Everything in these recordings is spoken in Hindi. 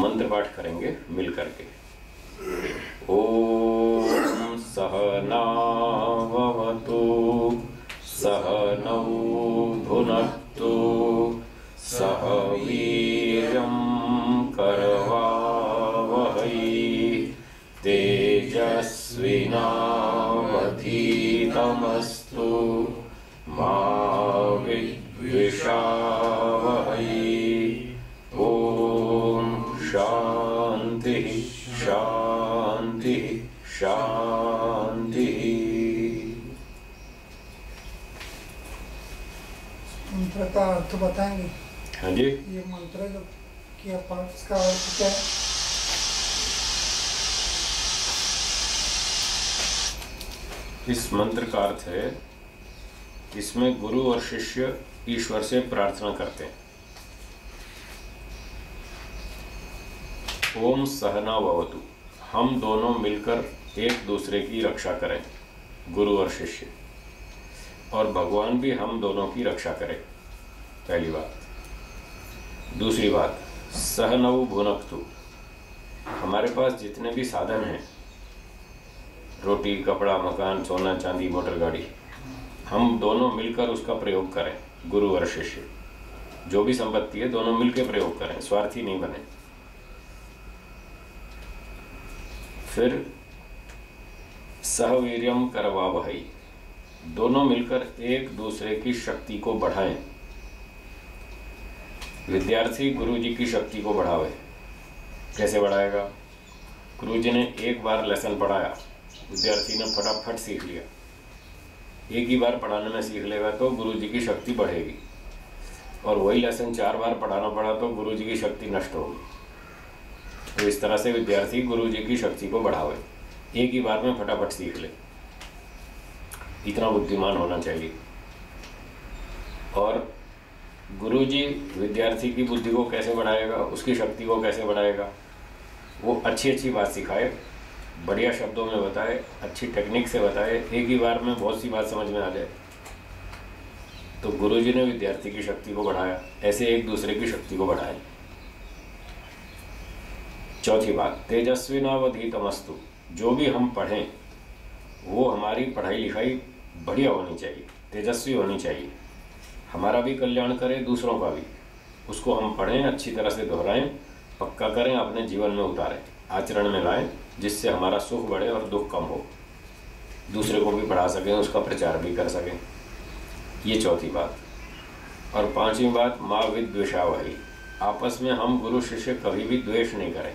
मंत्र पाठ करेंगे मिल करके। ओम सहनावतु सहनौ भुनक्तु सह वीर्यं करवावहै तेजस्विनावधीतमस्तु मा विद्विषावहै। ओम शांति शांति शांति। मंत्र का अर्थ बताएंगे? हाँ जी। ये मंत्र जो किया पाठ, इसका अर्थ क्या है? इस मंत्र का अर्थ है, इसमें गुरु और शिष्य ईश्वर से प्रार्थना करते हैं। ओम सहना भवतु, हम दोनों मिलकर एक दूसरे की रक्षा करें, गुरु और शिष्य, और भगवान भी हम दोनों की रक्षा करें, पहली बात। दूसरी बात, सहनौ भुनक्तु, हमारे पास जितने भी साधन हैं, रोटी कपड़ा मकान सोना चांदी मोटर गाड़ी, हम दोनों मिलकर उसका प्रयोग करें, गुरु और शिष्य। जो भी संपत्ति है दोनों मिलकर प्रयोग करें, स्वार्थी नहीं बने। फिर सहवीर्यम करवावहै, दोनों मिलकर एक दूसरे की शक्ति को बढ़ाएं। विद्यार्थी गुरु जी की शक्ति को बढ़ावे। कैसे बढ़ाएगा? गुरु जी ने एक बार लेसन पढ़ाया, विद्यार्थी ने फटाफट सीख लिया। एक ही बार पढ़ाने में सीख लेगा तो गुरु जी की शक्ति बढ़ेगी, और वही लेसन 4 बार पढ़ाना पड़ा तो गुरु जी की शक्ति नष्ट होगी। तो इस तरह से विद्यार्थी गुरु जी की शक्ति को बढ़ावे, एक ही बार में फटाफट सीख ले, इतना बुद्धिमान होना चाहिए। और गुरु जी विद्यार्थी की बुद्धि को कैसे बढ़ाएगा, उसकी शक्ति को कैसे बढ़ाएगा? वो अच्छी अच्छी बात सिखाए, बढ़िया शब्दों में बताए, अच्छी टेक्निक से बताए, एक ही बार में बहुत सी बात समझ में आ जाए। तो गुरु जी ने विद्यार्थी की शक्ति को बढ़ाया, ऐसे एक दूसरे की शक्ति को बढ़ाए। चौथी बात, तेजस्विनावधीतमस्तु, जो भी हम पढ़ें वो हमारी पढ़ाई लिखाई बढ़िया होनी चाहिए, तेजस्वी होनी चाहिए, हमारा भी कल्याण करे दूसरों का भी। उसको हम पढ़ें, अच्छी तरह से दोहराएं, पक्का करें, अपने जीवन में उतारें, आचरण में लाएं, जिससे हमारा सुख बढ़े और दुख कम हो, दूसरे को भी पढ़ा सकें, उसका प्रचार भी कर सकें। ये चौथी बात। और पांचवी बात, माँ विद्वेषावहै, आपस में हम गुरु शिष्य कभी भी द्वेष नहीं करें।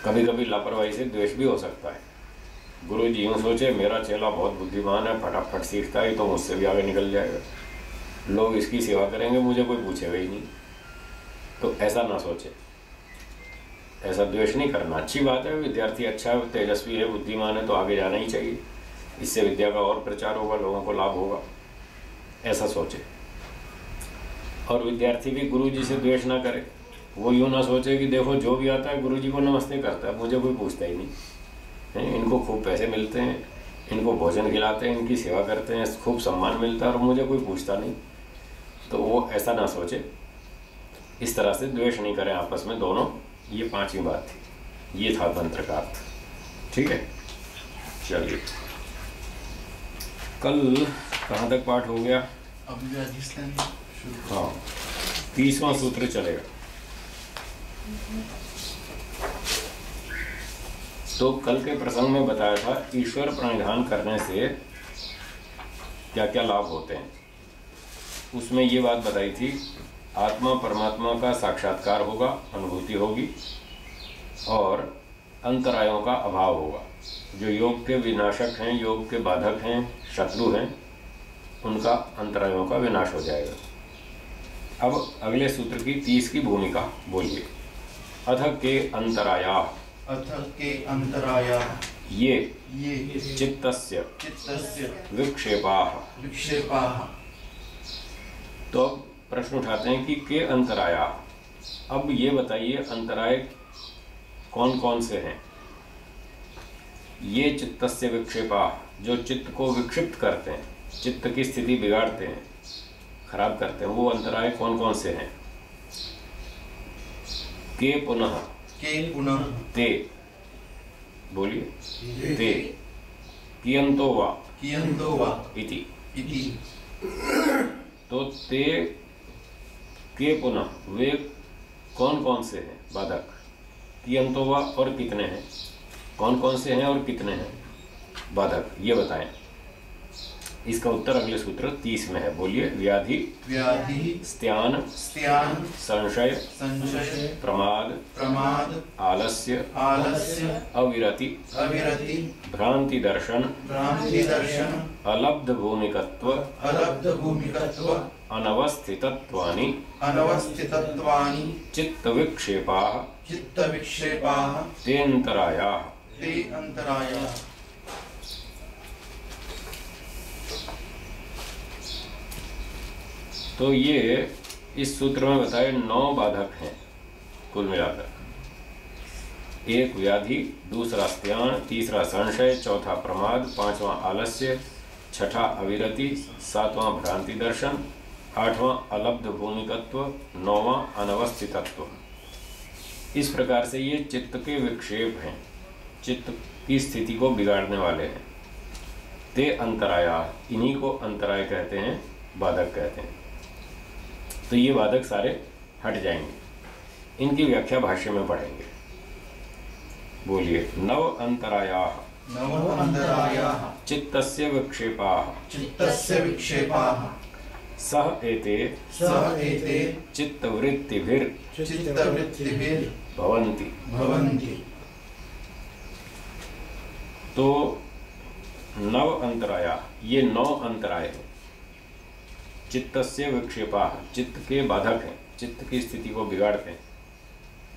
कभी कभी लापरवाही से द्वेष भी हो सकता है। गुरु जी यूँ सोचे मेरा चेला बहुत बुद्धिमान है, फटाफट सीखता है तो मुझसे भी आगे निकल जाएगा, लोग इसकी सेवा करेंगे, मुझे कोई पूछेगा ही नहीं। तो ऐसा ना सोचे, ऐसा द्वेष नहीं करना। अच्छी बात है, विद्यार्थी अच्छा है, तेजस्वी है, बुद्धिमान है तो आगे जाना ही चाहिए, इससे विद्या का और प्रचार होगा, लोगों को लाभ होगा, ऐसा सोचे। और विद्यार्थी भी गुरु जी से द्वेष ना करे। वो यूँ ना सोचे कि देखो जो भी आता है गुरु जी को नमस्ते करता है, मुझे कोई पूछता ही नहीं है, इनको खूब पैसे मिलते हैं, इनको भोजन खिलाते हैं, इनकी सेवा करते हैं, खूब सम्मान मिलता है और मुझे कोई पूछता नहीं। तो वो ऐसा ना सोचे, इस तरह से द्वेष नहीं करें आपस में दोनों। ये पांचवी बात थी, ये था मंत्र का अर्थ। ठीक है, चलिए कल कहाँ तक पाठ हो गया? हाँ, 30वां सूत्र चलेगा। तो कल के प्रसंग में बताया था ईश्वर प्रणिधान करने से क्या क्या लाभ होते हैं। उसमें ये बात बताई थी, आत्मा परमात्मा का साक्षात्कार होगा, अनुभूति होगी, और अंतरायों का अभाव होगा। जो योग के विनाशक हैं, योग के बाधक हैं, शत्रु हैं, उनका अंतरायों का विनाश हो जाएगा। अब अगले सूत्र की 30 की भूमिका बोलिए। अथ के अंतराया, अथ के अंतराया, ये चित्तस्य विक्षेपाः। तो अब प्रश्न उठाते हैं कि के अंतराया, अब ये बताइए अंतराय कौन कौन से हैं? ये चित्तस्य विक्षेपाः, जो चित्त को विक्षिप्त करते हैं, चित्त की स्थिति बिगाड़ते हैं, खराब करते हैं, वो अंतराय कौन कौन से हैं? के पुनः के पुनः ते, बोलिए ते कियंतो वा कियंतो वा इति। इति। तो ते के पुनः वे कौन कौन से हैं बाधक, कियंतो वा और कितने हैं, कौन कौन से हैं और कितने हैं बाधक, ये बताएं। इसका उत्तर अगले सूत्र 30 में है, बोलिए। व्याधि व्याधि स्त्यान स्त्यान संशय संशय प्रमाद प्रमाद आलस्य आलस्य अविरति अविरति भ्रांति दर्शन भ्रांति दर्शन अलब्ध भूमिकत्व अलब्ध भूमिकत्व अनवस्थितत्वानि अनवस्थितत्वानि चित्त विक्षेपाः चित्त विक्षेपाः तेऽन्तरायाः। ते अंतरायाः। तो ये इस सूत्र में बताए 9 बाधक हैं कुल मिलाकर। एक व्याधि, दूसरा स्त्यान, तीसरा संशय, चौथा प्रमाद, पांचवां आलस्य, छठा अविरति, सातवां भ्रांति दर्शन, आठवां अलब्ध भूमिकत्व, नौवां अनवस्थितत्व। इस प्रकार से ये चित्त के विक्षेप हैं, चित्त की स्थिति को बिगाड़ने वाले हैं। ते अंतराया, इन्हीं को अंतराय कहते हैं, बाधक कहते हैं। तो ये बाधक सारे हट जाएंगे। इनकी व्याख्या भाष्य में पढ़ेंगे, बोलिए। नव अंतरायाः नव अंतरायाः चित्तस्य विक्षेपाः चित्तस्य विक्षेपाः सह एते सह एते चित्तवृत्तिभिर् चित्तवृत्तिभिर् भवन्ति। भवन्ति। तो नव अंतराया, ये 9 अंतराय हैं। चित्तस्य विक्षेपाः, चित्त के बाधक हैं, चित्त की स्थिति को बिगाड़ते हैं,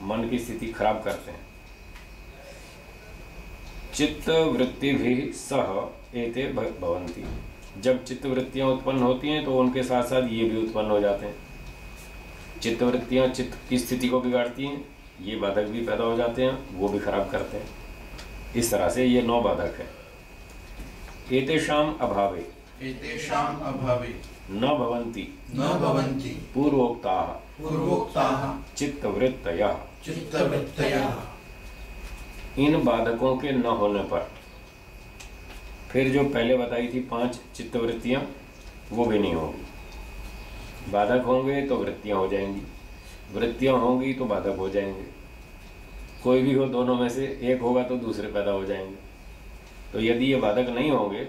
मन की स्थिति खराब करते हैं। चित्त वृत्ति भी सह एते भवन्ति। जब चित्त वृत्तियां उत्पन्न होती हैं तो उनके साथ साथ ये भी उत्पन्न हो जाते हैं। चित्त वृत्तियां चित्त की स्थिति को बिगाड़ती हैं, ये बाधक भी पैदा हो जाते हैं, वो भी खराब करते हैं। इस तरह से ये 9 बाधक हैं। एतेषाम् अभावे एतेषाम् अभावे न भवन्ति न भवन्ति पूर्वोक्ताः पूर्वोक्ताः चित्तवृत्तयः। चित्तवृत्तयः। इन बाधकों के न होने पर फिर जो पहले बताई थी 5 चित्तवृत्तियां, वो भी नहीं होंगी। बाधक होंगे तो वृत्तियां हो जाएंगी, वृत्तियां होंगी तो बाधक हो जाएंगे। कोई भी हो, दोनों में से एक होगा तो दूसरे पैदा हो जाएंगे। तो यदि ये बाधक नहीं होंगे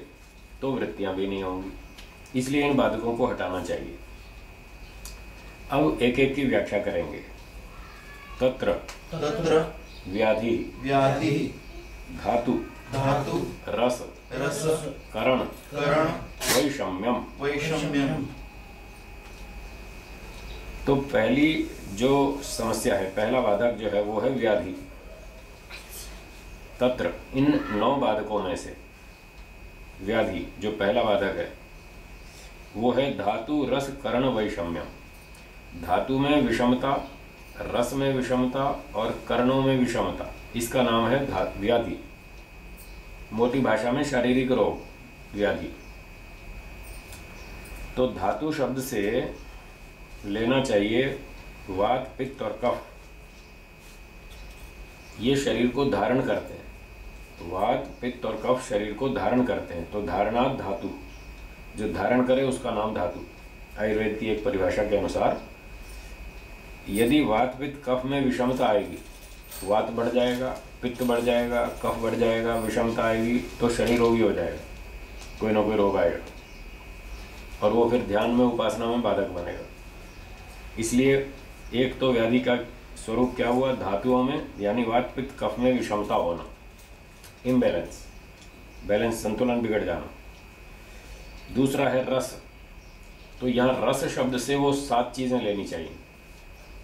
तो वृत्तियां भी नहीं होंगी। इसलिए इन बाधकों को हटाना चाहिए। अब एक एक की व्याख्या करेंगे। तत्र तत्र व्याधि व्याधि धातु धातु रस रस करण करण वैषम्यम। वैषम्यम। तो पहली जो समस्या है, पहला बाधक जो है वो है व्याधि। तत्र, इन 9 बाधकों में से व्याधि जो पहला बाधक है वो है धातु रस करण वैषम्यम। धातु में विषमता, रस में विषमता और कर्णों में विषमता, इसका नाम है व्याधि। मोटी भाषा में शारीरिक रोग व्याधि। तो धातु शब्द से लेना चाहिए वात पित्त और कफ। ये शरीर को धारण करते हैं। वात पित्त और कफ शरीर को धारण करते हैं। तो धारणात् धातु, जो धारण करे उसका नाम धातु। आयुर्वेद की एक परिभाषा के अनुसार यदि वात पित्त कफ में विषमता आएगी, वात बढ़ जाएगा, पित्त बढ़ जाएगा, कफ बढ़ जाएगा, विषमता आएगी तो शरीर रोगी हो जाएगा, कोई ना कोई रोग आएगा और वो फिर ध्यान में, उपासना में बाधक बनेगा। इसलिए एक तो व्याधि का स्वरूप क्या हुआ, धातुओं में यानी वात पित्त कफ में विषमता होना, इम्बैलेंस, बैलेंस, संतुलन बिगड़ जाना। दूसरा है रस। तो यहाँ रस शब्द से वो 7 चीज़ें लेनी चाहिए।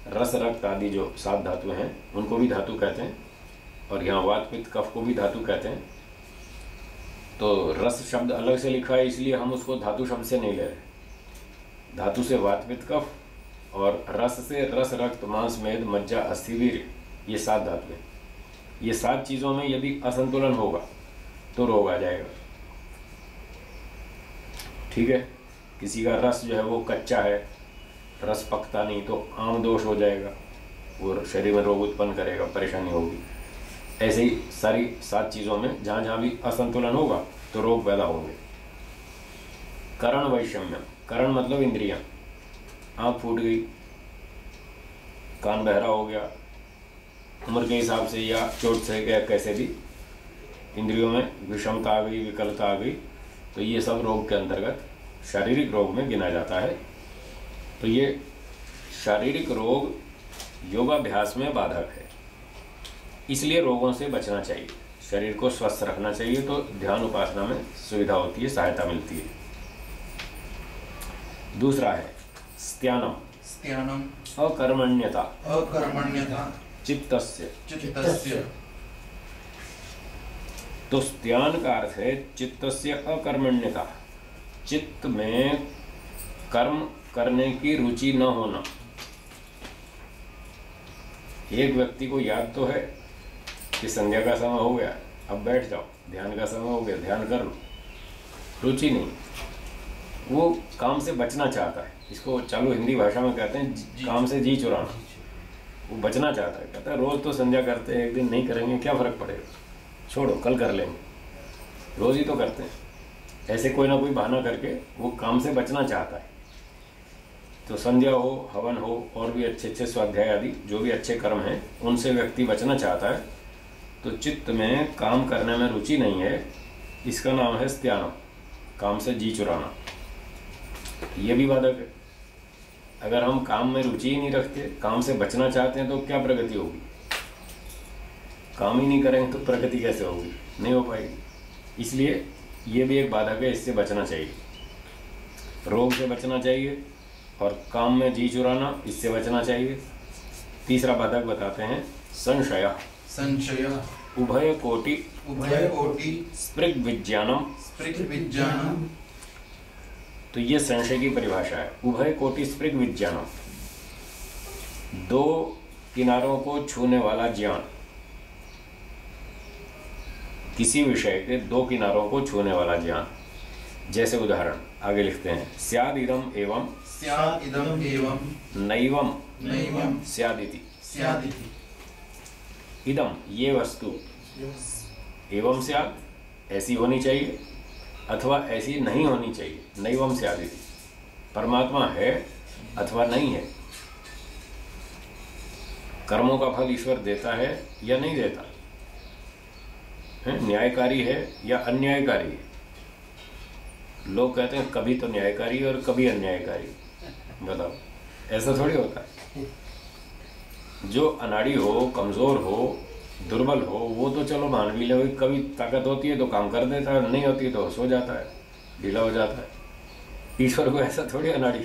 रस रक्त आदि जो 7 धातु हैं उनको भी धातु कहते हैं और यहाँ वात पित्त कफ को भी धातु कहते हैं। तो रस शब्द अलग से लिखा है, इसलिए हम उसको धातु शब्द से नहीं ले रहे। धातु से वात पित्त कफ और रस से रस रक्त मांस मेद मज्जा अस्थि वीर्य, ये 7 धातु हैं। ये 7 चीज़ों में यदि असंतुलन होगा तो रोग आ जाएगा। ठीक है, किसी का रस जो है वो कच्चा है, रस पकता नहीं तो आम दोष हो जाएगा। वो शरीर में रोग उत्पन्न करेगा, परेशानी होगी। ऐसे ही सारी 7 चीज़ों में जहाँ जहाँ भी असंतुलन होगा तो रोग पैदा होंगे। करण वैषम्य, करण मतलब इंद्रियां, आँख फूट गई, कान बहरा हो गया, उम्र के हिसाब से या चोट से या कैसे भी इंद्रियों में विषमता आ गई, विकलता आ गई, तो ये सब रोग के अंतर्गत शारीरिक रोग में गिना जाता है। तो ये शारीरिक रोग योगाभ्यास में बाधक है, इसलिए रोगों से बचना चाहिए, शरीर को स्वस्थ रखना चाहिए, तो ध्यान उपासना में सुविधा होती है, सहायता मिलती है। दूसरा है स्त्यानम, स्त्यानम अकर्मण्यता, अकर्मण्यता चित्तस्य। चित्तस्य। तो स्त्यान का अर्थ है चित्तस्य अकर्मण्यता, चित्त में कर्म करने की रुचि न होना। एक व्यक्ति को याद तो है कि संध्या का समय हो गया, अब बैठ जाओ, ध्यान का समय हो गया, ध्यान कर लो, रुचि नहीं, वो काम से बचना चाहता है। इसको चालू हिंदी भाषा में कहते हैं काम से जी चुराना। वो बचना चाहता है, कहता है रोज तो संध्या करते हैं, एक दिन नहीं करेंगे क्या फर्क पड़ेगा, छोड़ो कल कर लेंगे, रोज ही तो करते हैं। ऐसे कोई ना कोई बहाना करके वो काम से बचना चाहता है। तो संध्या हो, हवन हो, और भी अच्छे अच्छे स्वाध्याय आदि जो भी अच्छे कर्म हैं उनसे व्यक्ति बचना चाहता है। तो चित्त में काम करने में रुचि नहीं है, इसका नाम है स्त्यानम, काम से जी चुराना। ये भी बाधक है। अगर हम काम में रुचि ही नहीं रखते, काम से बचना चाहते हैं, तो क्या प्रगति होगी? काम ही नहीं करेंगे तो प्रगति कैसे होगी? नहीं हो पाएगी। इसलिए ये भी एक बाधक है, इससे बचना चाहिए। रोग से बचना चाहिए और काम में जी चुराना, इससे बचना चाहिए। तीसरा बाधक बताते हैं संशय, संशय उभय कोटि उभय कोटि स्पृग विज्ञानम, स्पृग विज्ञानम। तो ये संशय की परिभाषा है। उभय कोटि स्पृग विज्ञानम, 2 किनारों को छूने वाला ज्ञान, किसी विषय के 2 किनारों को छूने वाला ज्ञान। जैसे उदाहरण आगे लिखते हैं, स्याद इदम एवं स्यात् इदम् एवं नैवम नैवं स्यादिति। स्यादिति। इदम ये वस्तु, एवं स्याद ऐसी होनी चाहिए अथवा ऐसी नहीं होनी चाहिए, नैवम स्यादिति। परमात्मा है अथवा नहीं है, कर्मों का फल ईश्वर देता है या नहीं देता है, न्यायकारी है या अन्यायकारी है। लोग कहते हैं कभी तो न्यायकारी और कभी अन्यायकारी। बताओ, ऐसा थोड़ी होता है। जो अनाड़ी हो, कमज़ोर हो, दुर्बल हो, वो तो चलो मान भी ले, कभी ताकत होती है तो काम कर देता है, नहीं होती तो सो जाता है, ढीला हो जाता है। ईश्वर को ऐसा थोड़ी अनाड़ी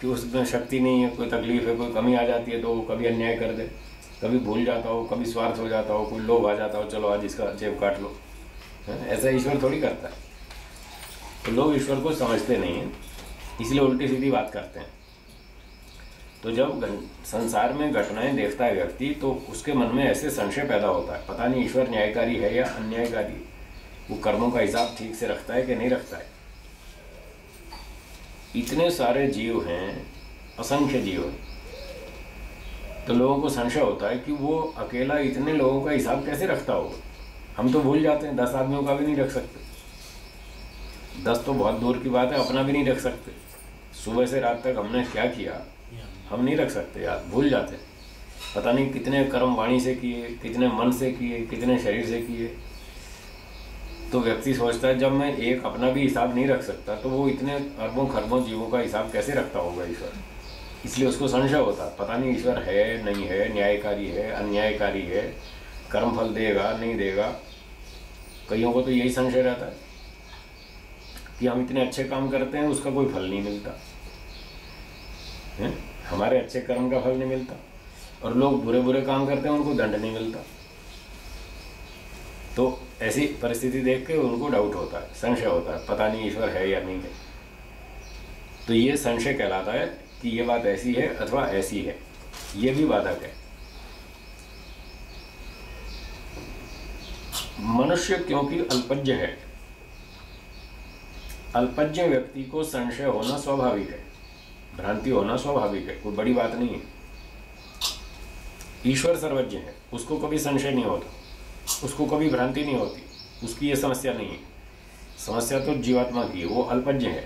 कि उसमें शक्ति नहीं है, कोई तकलीफ है, कोई कमी आ जाती है तो वो कभी अन्याय कर दे, कभी भूल जाता हो, कभी स्वार्थ हो जाता हो, कोई लोभ आ जाता हो, चलो आज इसका जेब काट लो, ऐसा ईश्वर थोड़ी करता है। तो लोग ईश्वर को समझते नहीं हैं, इसलिए उल्टी सीधी बात करते हैं। तो जब संसार में घटनाएं देखता है व्यक्ति, तो उसके मन में ऐसे संशय पैदा होता है, पता नहीं ईश्वर न्यायकारी है या अन्यायकारी, वो कर्मों का हिसाब ठीक से रखता है कि नहीं रखता है। इतने सारे जीव हैं, असंख्य जीव हैं, तो लोगों को संशय होता है कि वो अकेला इतने लोगों का हिसाब कैसे रखता होगा। हम तो भूल जाते हैं, 10 आदमियों का भी नहीं रख सकते, 10 तो बहुत दूर की बात है, अपना भी नहीं रख सकते। सुबह से रात तक हमने क्या किया हम नहीं रख सकते यार, भूल जाते हैं। पता नहीं कितने कर्म वाणी से किए, कितने मन से किए, कितने शरीर से किए। तो व्यक्ति सोचता है जब मैं एक अपना भी हिसाब नहीं रख सकता, तो वो इतने अरबों खरबों जीवों का हिसाब कैसे रखता होगा ईश्वर। इसलिए उसको संशय होता, पता नहीं ईश्वर है नहीं है, न्यायकारी है अन्यायकारी है, कर्म फल देगा नहीं देगा। कईयों को तो यही संशय रहता है कि हम इतने अच्छे काम करते हैं, उसका कोई फल नहीं मिलता है, हमारे अच्छे कर्म का फल नहीं मिलता, और लोग बुरे बुरे काम करते हैं, उनको दंड नहीं मिलता। तो ऐसी परिस्थिति देख के उनको डाउट होता है, संशय होता है, पता नहीं ईश्वर है या नहीं है। तो ये संशय कहलाता है कि ये बात ऐसी है अथवा ऐसी है, ये भी बाधक है। मनुष्य क्योंकि अल्पज्ञ है, अल्पज्ञ व्यक्ति को संशय होना स्वाभाविक है, भ्रांति होना स्वाभाविक है, कोई बड़ी बात नहीं है। ईश्वर सर्वज्ञ है, उसको कभी संशय नहीं होता, उसको कभी भ्रांति नहीं होती, उसकी ये समस्या नहीं है। समस्या तो जीवात्मा की है, वो अल्पज्ञ है,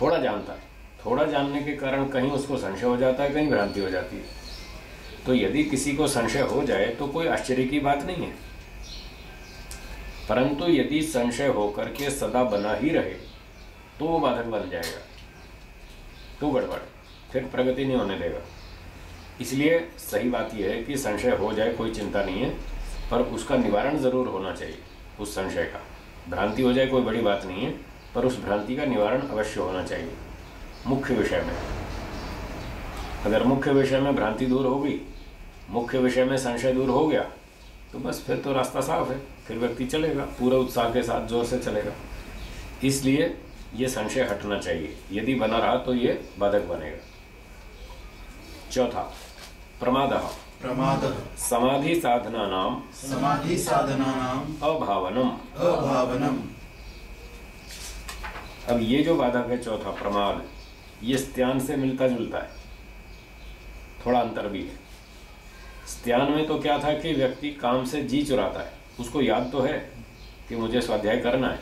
थोड़ा जानता है, थोड़ा जानने के कारण कहीं उसको संशय हो जाता है, कहीं भ्रांति हो जाती है। तो यदि किसी को संशय हो जाए तो कोई आश्चर्य की बात नहीं है, परंतु यदि संशय होकर के सदा बना ही रहे तो वो बाधक बन जाएगा, तो गड़बड़, फिर प्रगति नहीं होने देगा। इसलिए सही बात यह है कि संशय हो जाए कोई चिंता नहीं है, पर उसका निवारण जरूर होना चाहिए। उस संशय का, भ्रांति हो जाए कोई बड़ी बात नहीं है, पर उस भ्रांति का निवारण अवश्य होना चाहिए। मुख्य विषय में, अगर मुख्य विषय में भ्रांति दूर हो गई, मुख्य विषय में संशय दूर हो गया, तो बस फिर तो रास्ता साफ है, फिर व्यक्ति चलेगा, पूरे उत्साह के साथ जोर से चलेगा। इसलिए ये संशय हटना चाहिए, यदि बना रहा तो ये बाधक बनेगा। चौथा, प्रमादः। प्रमादः समाधि साधनानां समाधि साधनानां अभावनम। अभावनम। अब ये जो बाधक है चौथा, प्रमाद, ये स्त्यान से मिलता जुलता है, थोड़ा अंतर भी है। स्त्यान में तो क्या था कि व्यक्ति काम से जी चुराता है, उसको याद तो है कि मुझे स्वाध्याय करना है,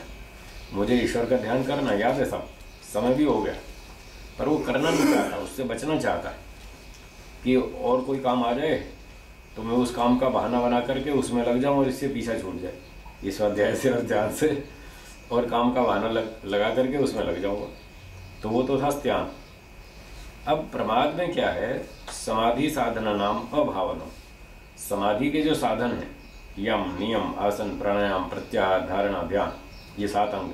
मुझे ईश्वर का ध्यान करना है, याद है सब, समय भी हो गया, पर वो करना नहीं चाहता, उससे बचना चाहता है कि और कोई काम आ जाए तो मैं उस काम का बहाना बना करके उसमें लग जाऊं और इससे पीछा छूट जाए, इस स्वाध्याय से और ध्यान से, और काम का बहाना लगा करके उसमें लग जाऊंगा। तो वो तो था स्त्यान। अब प्रमाद में क्या है, समाधि साधना नाम अभावनम। समाधि के जो साधन हैं, यम, नियम, आसन, प्राणायाम, प्रत्याहार, धारणा, ध्यान, ये 7 अंग,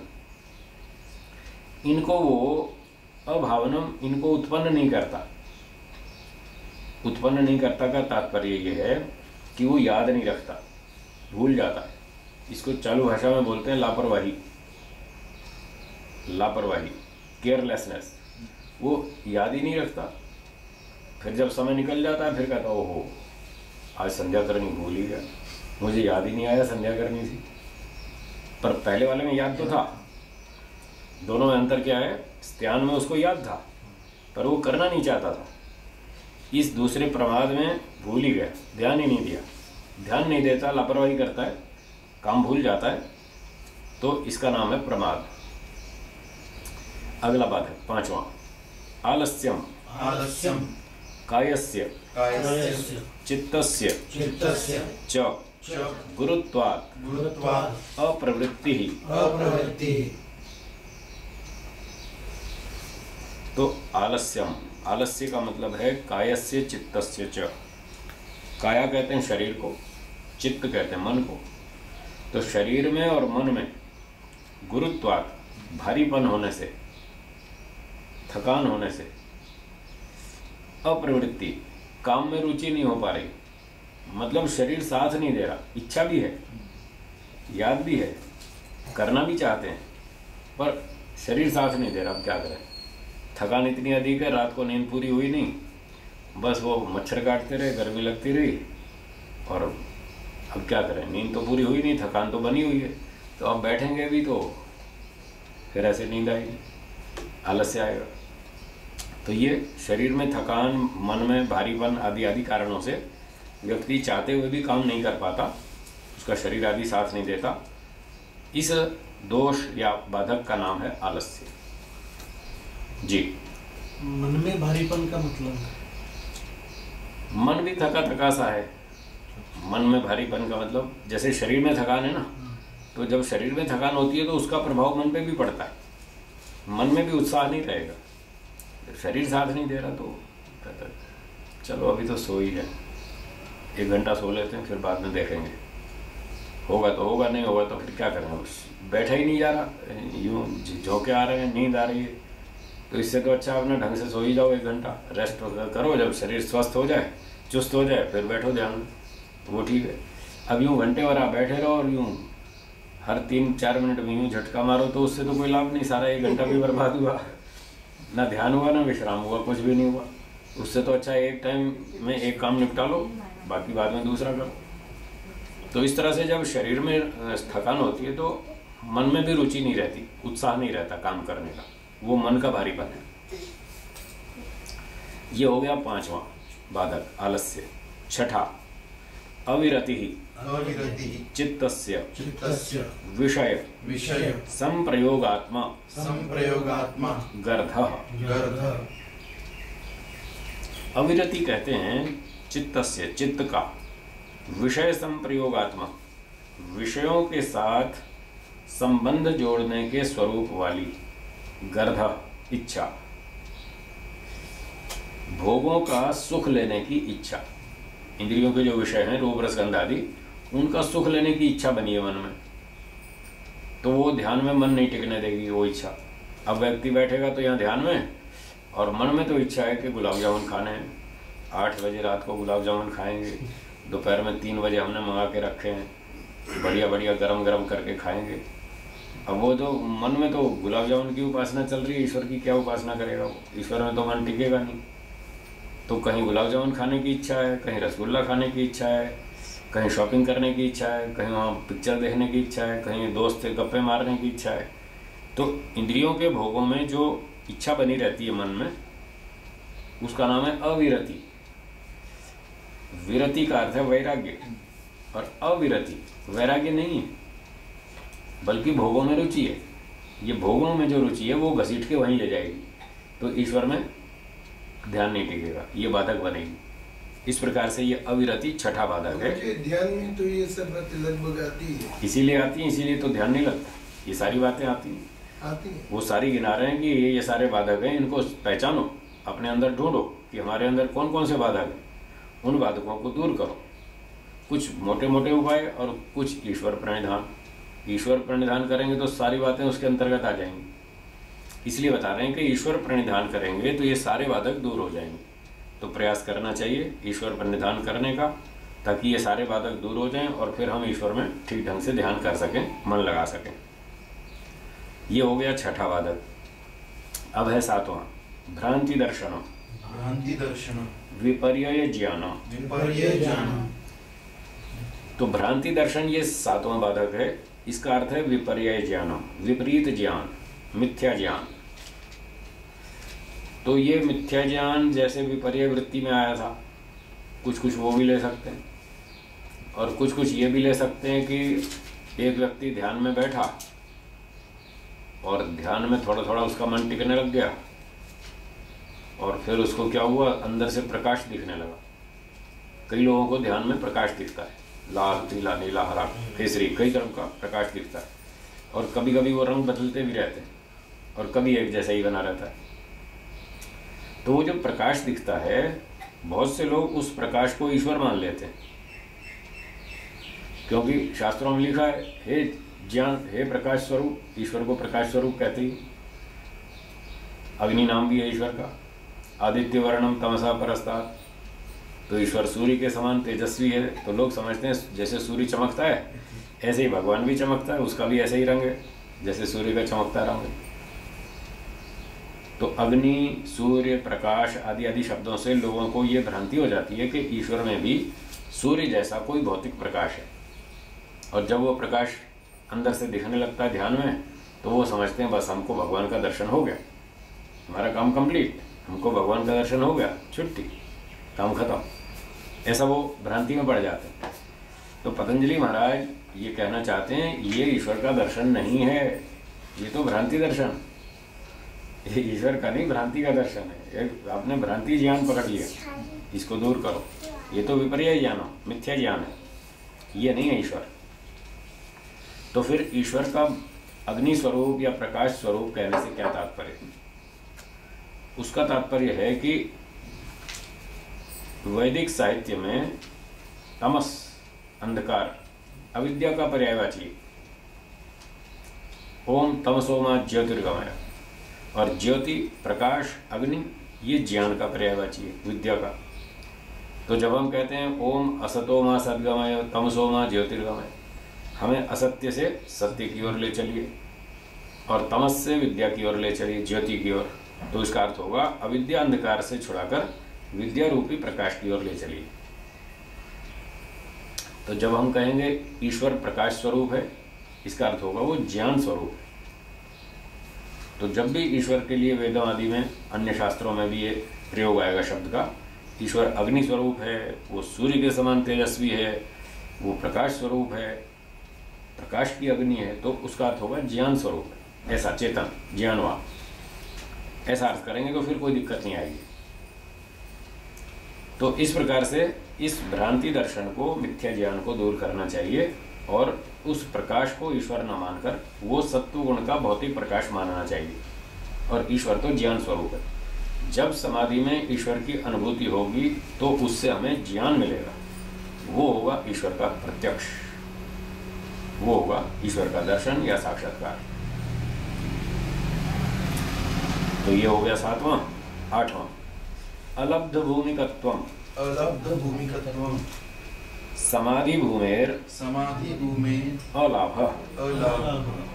इनको वो अभावनम, इनको उत्पन्न नहीं करता। उत्पन्न नहीं करता का तात्पर्य ये है कि वो याद नहीं रखता, भूल जाता है। इसको चालू भाषा में बोलते हैं लापरवाही, लापरवाही, केयरलेसनेस। वो याद ही नहीं रखता, फिर जब समय निकल जाता है फिर कहता ओहो आज संध्या करनी भूल ही गया, मुझे याद ही नहीं आया संध्या करनी थी। पर पहले वाले में याद तो था। दोनों में अंतर क्या है, स्त्यान में उसको याद था पर वो करना नहीं चाहता था। इस दूसरे प्रमाद में भूल ही गया, ध्यान ही नहीं दिया, ध्यान नहीं देता, लापरवाही करता है, काम भूल जाता है, तो इसका नाम है प्रमाद। अगला बात है 5वां, आलस्यम। आलस्यम कायस्य कायस्य चित्तस्य चित्तस्य च च गुरुत्वात् गुरुत्वात् अप्रवृत्तिः। अप्रवृत्तिः। तो आलस्यम, आलस्य का मतलब है कायस्य चित्तस्य च। काया कहते हैं शरीर को, चित्त कहते हैं मन को। तो शरीर में और मन में गुरुत्वात्, भारीपन होने से, थकान होने से, अप्रवृत्ति, काम में रुचि नहीं हो पा रही, मतलब शरीर साथ नहीं दे रहा। इच्छा भी है, याद भी है, करना भी चाहते हैं, पर शरीर साथ नहीं दे रहा। अब क्या करें, थकान इतनी अधिक है, रात को नींद पूरी हुई नहीं, बस वो मच्छर काटते रहे, गर्मी लगती रही, और अब क्या करें, नींद तो पूरी हुई नहीं, थकान तो बनी हुई है, तो अब बैठेंगे भी तो फिर ऐसे नींद आएगी, आलस्य आएगा। तो ये शरीर में थकान, मन में भारीपन आदि आदि कारणों से व्यक्ति चाहते हुए भी काम नहीं कर पाता, उसका शरीर आदि साथ नहीं देता। इस दोष या बाधक का नाम है आलस्य। जी, मन में भारीपन का मतलब है? मन भी थका थका सा है। मन में भारीपन का मतलब जैसे शरीर में थकान है ना, तो जब शरीर में थकान होती है तो उसका प्रभाव मन पे भी पड़ता है, मन में भी उत्साह नहीं रहेगा। शरीर साथ नहीं दे रहा तो कहता है चलो अभी तो सो ही है, 1 घंटा सो लेते हैं, फिर बाद में देखेंगे, होगा तो होगा, नहीं होगा तो फिर क्या करेंगे। बैठा ही नहीं जा रहा, यूँ झोंके आ रहे हैं, नींद आ रही है, तो इससे तो अच्छा अपना ढंग से सो ही जाओ, 1 घंटा रेस्ट करो, जब शरीर स्वस्थ हो जाए, चुस्त हो जाए, फिर बैठो ध्यान में, वो ठीक है। अब यूँ घंटे भर आप बैठे रहो और यूँ हर 3-4 मिनट में यूँ झटका मारो, तो उससे तो कोई लाभ नहीं, सारा 1 घंटा भी बर्बाद हुआ, ना ध्यान हुआ ना विश्राम हुआ, कुछ भी नहीं हुआ। उससे तो अच्छा एक टाइम में एक काम निपटा लो, बाकी बाद में दूसरा करो। तो इस तरह से जब शरीर में थकान होती है तो मन में भी रुचि नहीं रहती, उत्साह नहीं रहता काम करने का, वो मन का भारीपन है। ये हो गया 5वां बाधक, आलस्य। छठा, अविरति अविरति चित्तस्य चित्तस्य विषय विषय संप्रयोगात्मा संप्रयोगात्मा गर्धः। गर्धः। अविरति कहते हैं चित्तस्य, चित्त का, विषय संप्रयोगात्मा, विषयों के साथ संबंध जोड़ने के स्वरूप वाली, गर्ध इच्छा, भोगों का सुख लेने की इच्छा। इंद्रियों के जो विषय हैं रूप रस गंध आदि, उनका सुख लेने की इच्छा बनी है मन में, तो वो ध्यान में मन नहीं टिकने देगी वो इच्छा। अब व्यक्ति बैठेगा तो यहाँ ध्यान में, और मन में तो इच्छा है कि गुलाब जामुन खाने हैं, 8 बजे रात को गुलाब जामुन खाएंगे, दोपहर में 3 बजे हमने मंगा के रखे हैं, बढ़िया बढ़िया गरम गरम करके खाएंगे। अब वो तो मन में तो गुलाब जामुन की उपासना चल रही है, ईश्वर की क्या उपासना करेगा वो? ईश्वर में तो मन टिकेगा नहीं। तो कहीं गुलाब जामुन खाने की इच्छा है, कहीं रसगुल्ला खाने की इच्छा है, कहीं शॉपिंग करने की इच्छा है, कहीं वहाँ पिक्चर देखने की इच्छा है, कहीं दोस्त से गप्पे मारने की इच्छा है। तो इंद्रियों के भोगों में जो इच्छा बनी रहती है मन में, उसका नाम है अविरति। विरति का अर्थ है वैराग्य, और अविरति वैराग्य नहीं है, बल्कि भोगों में रुचि है। ये भोगों में जो रुचि है वो घसीट के वहीं ले जाएगी, तो ईश्वर में ध्यान नहीं टिकेगा, ये बाधक बनेगी। इस प्रकार से ये अविरति छठा बाधक है। ध्यान में तो ये सब बातें लगभग आती है, इसीलिए आती है, इसीलिए तो ध्यान नहीं लगता। ये सारी बातें आती हैं, आती है। वो सारी गिना रहे हैं कि ये सारे बाधक हैं, इनको पहचानो, अपने अंदर ढूंढो कि हमारे अंदर कौन कौन से बाधक हैं, उन बाधकों को दूर करो। कुछ मोटे मोटे उपाय और कुछ ईश्वर प्रणिधान। ईश्वर प्रणिधान करेंगे तो सारी बातें उसके अंतर्गत आ जाएंगी, इसलिए बता रहे हैं कि ईश्वर प्रणिधान करेंगे तो ये सारे बाधक दूर हो जाएंगे। तो प्रयास करना चाहिए ईश्वर प्रणिधान करने का, ताकि ये सारे बाधक दूर हो जाएं और फिर हम ईश्वर में ठीक ढंग से ध्यान कर सकें, मन लगा सकें। ये हो गया छठा बाधक। अब है सातवां, भ्रांति दर्शनम। भ्रांति दर्शन विपर्यय ज्ञानम। विपर्य ज्ञान। तो भ्रांति दर्शन ये सातवां बाधक है। इसका अर्थ है विपर्यय ज्ञानम, विपरीत ज्ञान, मिथ्या ज्ञान। तो ये मिथ्या ज्ञान जैसे विपर्य वृत्ति में आया था, कुछ कुछ वो भी ले सकते हैं, और कुछ कुछ ये भी ले सकते हैं कि एक व्यक्ति ध्यान में बैठा और ध्यान में थोड़ा थोड़ा उसका मन टिकने लग गया, और फिर उसको क्या हुआ, अंदर से प्रकाश दिखने लगा। कई लोगों को ध्यान में प्रकाश दिखता है, लाल पीला नीला हरा केसरी, कई तरह का प्रकाश दिखता है, और कभी कभी वो रंग बदलते भी रहते हैं, और कभी एक जैसा ही बना रहता है। तो वो जो प्रकाश दिखता है, बहुत से लोग उस प्रकाश को ईश्वर मान लेते हैं, क्योंकि शास्त्रों में लिखा है हे ज्ञान, हे प्रकाश स्वरूप। ईश्वर को प्रकाश स्वरूप कहते ही। अग्नि नाम भी है ईश्वर का, आदित्य वर्णम तमसा परस्तात्। तो ईश्वर सूर्य के समान तेजस्वी है, तो लोग समझते हैं जैसे सूर्य चमकता है ऐसे ही भगवान भी चमकता है, उसका भी ऐसे ही रंग है जैसे सूर्य का चमकता रंग है। तो अग्नि, सूर्य, प्रकाश आदि आदि शब्दों से लोगों को ये भ्रांति हो जाती है कि ईश्वर में भी सूर्य जैसा कोई भौतिक प्रकाश है, और जब वो प्रकाश अंदर से दिखने लगता है ध्यान में, तो वो समझते हैं बस हमको भगवान का दर्शन हो गया, हमारा काम कंप्लीट, हमको भगवान का दर्शन हो गया, छुट्टी, काम खत्म। ऐसा वो भ्रांति में पड़ जाते हैं। तो पतंजलि महाराज ये कहना चाहते हैं ये ईश्वर का दर्शन नहीं है, ये तो भ्रांति दर्शन, ये ईश्वर का नहीं भ्रांति का दर्शन है। आपने भ्रांति ज्ञान पकड़ लिया, इसको दूर करो। ये तो विपर्य ज्ञान, मिथ्या ज्ञान है, ये नहीं है ईश्वर। तो फिर ईश्वर का अग्नि स्वरूप या प्रकाश स्वरूप कहने से क्या तात्पर्य? उसका तात्पर्य है कि वैदिक साहित्य में तमस, अंधकार, अविद्या का पर्यायवाची ओम तमसोमा ज्योतिर्गमय, और ज्योति, प्रकाश, अग्नि ये ज्ञान का पर्यायवाची है, विद्या का। तो जब हम कहते हैं ओम असतोमा सद्गमय तमसोमा ज्योतिर्गमय, हमें असत्य से सत्य की ओर ले चलिए और तमस से विद्या की ओर ले चलिए, ज्योति की ओर। तो इसका अर्थ होगा अविद्या अंधकार से छुड़ाकर विद्या रूपी प्रकाश की ओर ले चलिए। तो जब हम कहेंगे ईश्वर प्रकाश स्वरूप है, इसका अर्थ होगा वो ज्ञान स्वरूप है। तो जब भी ईश्वर के लिए वेदों आदि में, अन्य शास्त्रों में भी ये प्रयोग आएगा शब्द का, ईश्वर अग्नि स्वरूप है, वो सूर्य के समान तेजस्वी है, वो प्रकाश स्वरूप है, प्रकाश की अग्नि है, तो उसका अर्थ होगा ज्ञान स्वरूप है, ऐसा चेतन ज्ञानवान, ऐसा अर्थ करेंगे तो फिर कोई दिक्कत नहीं आएगी। तो इस प्रकार से इस भ्रांति दर्शन को, मिथ्या ज्ञान को दूर करना चाहिए और उस प्रकाश को ईश्वर न मानकर वो सत्व गुण का भौतिक प्रकाश मानना चाहिए। और ईश्वर तो ज्ञान स्वरूप है। जब समाधि में ईश्वर की अनुभूति होगी तो उससे हमें ज्ञान मिलेगा, वो होगा ईश्वर का प्रत्यक्ष, वो होगा ईश्वर का दर्शन या साक्षात्कार। तो ये हो गया 7वां। 8वां, अलब्ध भूमिकत्वम। अलब्ध भूमिकत्वम समाधि भूमेर समाधि भूमेर अलाभ। अलाभ।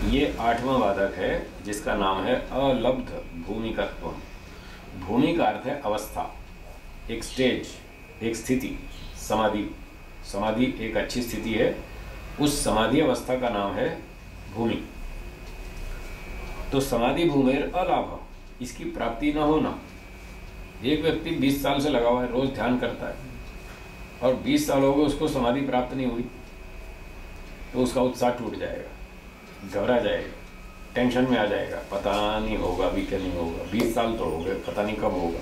ये 8वां बाधक है जिसका नाम है अलब्ध भूमिकत्वम। भूमि का अर्थ है अवस्था, एक स्टेज, एक स्थिति। समाधि, समाधि एक अच्छी स्थिति है, उस समाधि अवस्था का नाम है भूमि। तो समाधि भूमेर अलाभ, इसकी प्राप्ति न होना। एक व्यक्ति 20 साल से लगा हुआ है, रोज ध्यान करता है और 20 साल हो गए उसको समाधि प्राप्त नहीं हुई, तो उसका उत्साह टूट जाएगा, घबरा जाएगा, टेंशन में आ जाएगा, पता नहीं होगा अभी क्या नहीं होगा, 20 साल तो हो गए, पता नहीं कब होगा,